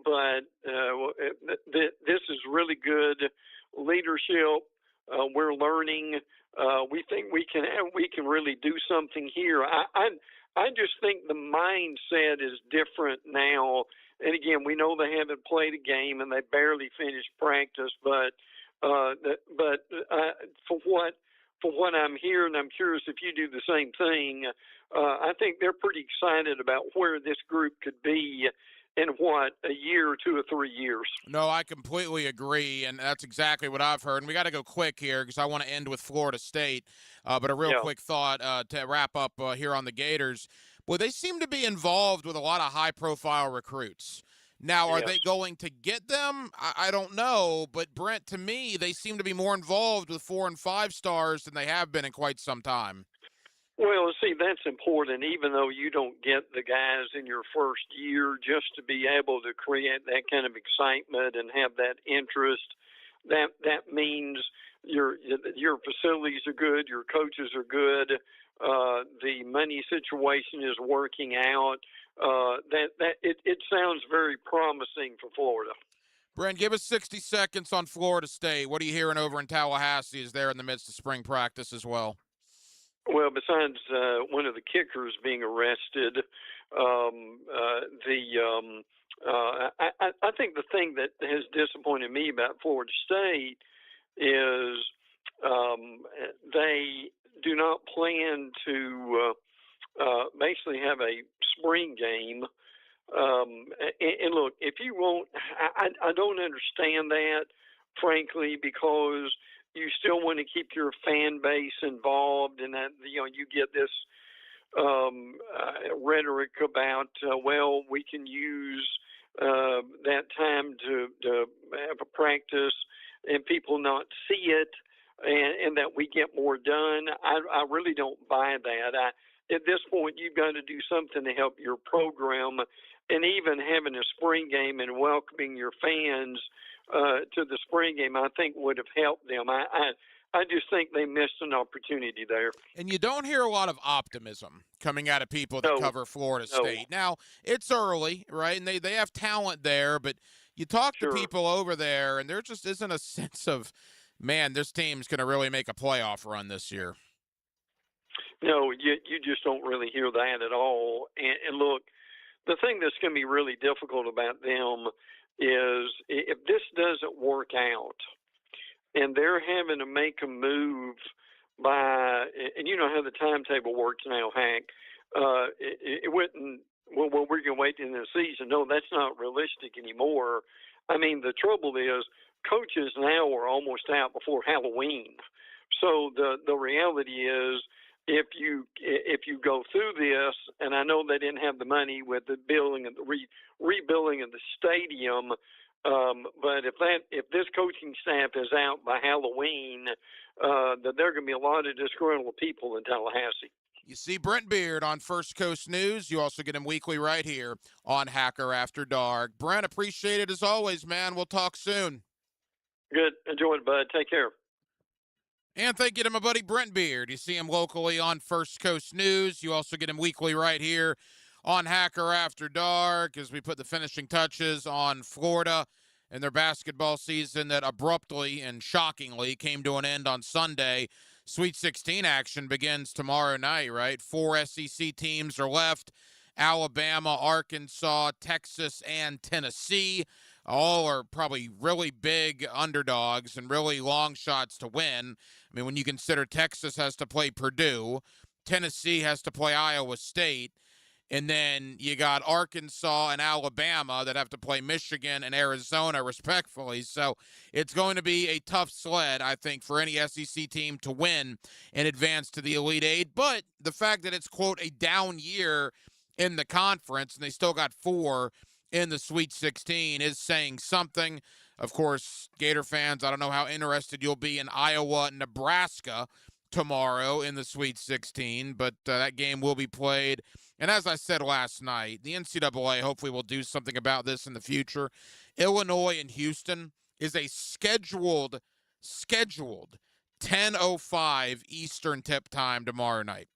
S22: but this is really good leadership. We're learning. We think we can really do something here. I just think the mindset is different now. And again, we know they haven't played a game and they barely finished practice. But for what I'm hearing, I'm curious if you do the same thing. I think they're pretty excited about where this group could be in a year, 2 or 3 years.
S2: No, I completely agree, and that's exactly what I've heard. And we got to go quick here because I want to end with Florida State. But a real quick thought to wrap up here on the Gators. Well, they seem to be involved with a lot of high-profile recruits. Now, are they going to get them? I don't know. But, Brent, to me, they seem to be more involved with 4 and 5 stars than they have been in quite some time.
S22: Well, see, that's important, even though you don't get the guys in your first year, just to be able to create that kind of excitement and have that interest. That means your facilities are good, your coaches are good, the money situation is working out. It sounds very promising for Florida.
S2: Brent, give us 60 seconds on Florida State. What are you hearing over in Tallahassee as they're in the midst of spring practice as well?
S22: Well, besides one of the kickers being arrested, I think the thing that has disappointed me about Florida State is they do not plan to basically have a spring game. And look, if you won't, I don't understand that, frankly, because you still want to keep your fan base involved, and that you get this rhetoric about we can use that time to have a practice and people not see it, and that we get more done. I really don't buy that. At this point, you've got to do something to help your program, and even having a spring game and welcoming your fans to the spring game, I think would have helped them. I just think they missed an opportunity there.
S2: And you don't hear a lot of optimism coming out of people that cover Florida State. Now, it's early, right? And they have talent there, but you talk to people over there, and there just isn't a sense of, man, this team's going to really make a playoff run this year.
S22: No, you just don't really hear that at all. And look, the thing that's going to be really difficult about them is if this doesn't work out and they're having to make a move by, and you know how the timetable works now, Hank, it wouldn't, well, we're going to wait in the season. No, that's not realistic anymore. I mean, the trouble is coaches now are almost out before Halloween. So the reality is, if you go through this, and I know they didn't have the money with the building and the rebuilding of the stadium, but if this coaching staff is out by Halloween, that there are going to be a lot of disgruntled people in Tallahassee.
S2: You see Brent Beard on First Coast News. You also get him weekly right here on Hacker After Dark. Brent, appreciate it as always, man. We'll talk soon.
S22: Good. Enjoy it, bud. Take care.
S2: And thank you to my buddy Brent Beard. You see him locally on First Coast News. You also get him weekly right here on Hacker After Dark as we put the finishing touches on Florida and their basketball season that abruptly and shockingly came to an end on Sunday. Sweet 16 action begins tomorrow night, right? 4 SEC teams are left, Alabama, Arkansas, Texas, and Tennessee. All are probably really big underdogs and really long shots to win. I mean, when you consider Texas has to play Purdue, Tennessee has to play Iowa State, and then you got Arkansas and Alabama that have to play Michigan and Arizona, respectfully. So it's going to be a tough sled, I think, for any SEC team to win and advance to the Elite Eight. But the fact that it's, quote, a down year in the conference, and they still got 4 in the Sweet 16 is saying something. Of course, Gator fans, I don't know how interested you'll be in Iowa and Nebraska tomorrow in the Sweet 16, but that game will be played. And as I said last night, the NCAA hopefully will do something about this in the future. Illinois and Houston is a scheduled 10:05 Eastern tip time tomorrow night.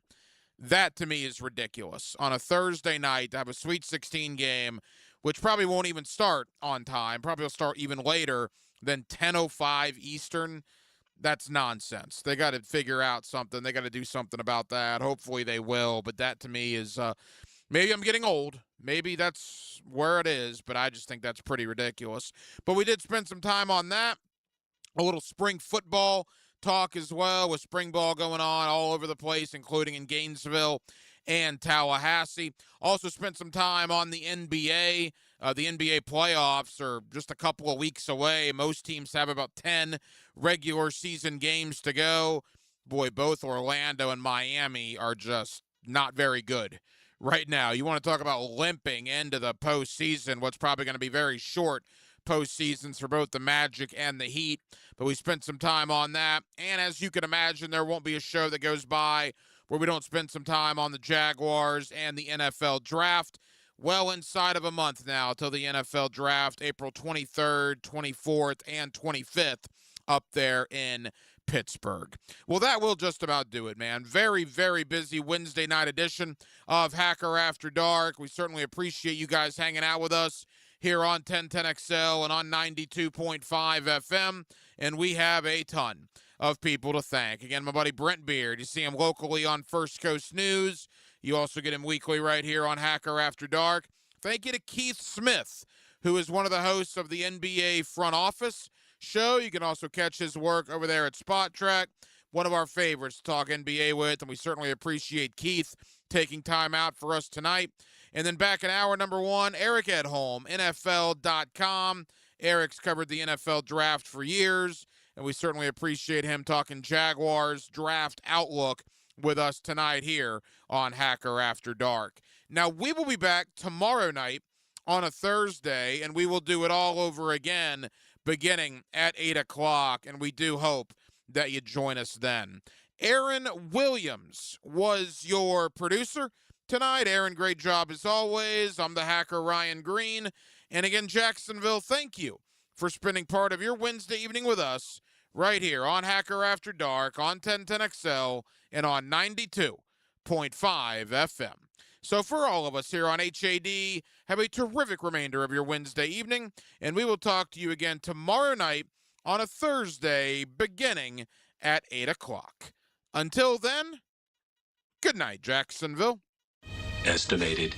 S2: That, to me, is ridiculous. On a Thursday night to have a Sweet 16 game, which probably won't even start on time, probably will start even later than 10:05 Eastern. That's nonsense. They got to figure out something. They got to do something about that. Hopefully they will. But that, to me, is maybe I'm getting old. Maybe that's where it is. But I just think that's pretty ridiculous. But we did spend some time on that. A little spring football talk as well, with spring ball going on all over the place, including in Gainesville and Tallahassee. Also spent some time on the NBA. The NBA playoffs are just a couple of weeks away. Most teams have about 10 regular season games to go. Boy, both Orlando and Miami are just not very good right now. You want to talk about limping into the postseason, what's probably going to be very short postseasons for both the Magic and the Heat. But we spent some time on that. And as you can imagine, there won't be a show that goes by where we don't spend some time on the Jaguars and the NFL draft. Well inside of a month now till the NFL draft, April 23rd, 24th, and 25th up there in Pittsburgh. Well, that will just about do it, man. Very, very busy Wednesday night edition of Hacker After Dark. We certainly appreciate you guys hanging out with us here on 1010XL and on 92.5 FM, and we have a ton of people to thank. Again, my buddy Brent Beard, you see him locally on First Coast News. You also get him weekly right here on Hacker After Dark. Thank you to Keith Smith, who is one of the hosts of the NBA Front Office show. You can also catch his work over there at Spot Track, one of our favorites to talk NBA with, and we certainly appreciate Keith taking time out for us tonight. And then back in hour number 1, Eric Edholm, NFL.com. Eric's covered the NFL draft for years, and we certainly appreciate him talking Jaguars draft outlook with us tonight here on Hacker After Dark. Now, we will be back tomorrow night on a Thursday, and we will do it all over again beginning at 8 o'clock, and we do hope that you join us then. Aaron Williams was your producer tonight. Aaron, great job as always. I'm the Hacker Ryan Green. And again, Jacksonville, thank you for spending part of your Wednesday evening with us right here on Hacker After Dark, on 1010XL, and on 92.5 FM. So for all of us here on HAD, have a terrific remainder of your Wednesday evening, and we will talk to you again tomorrow night on a Thursday beginning at 8 o'clock. Until then, good night, Jacksonville.
S4: Estimated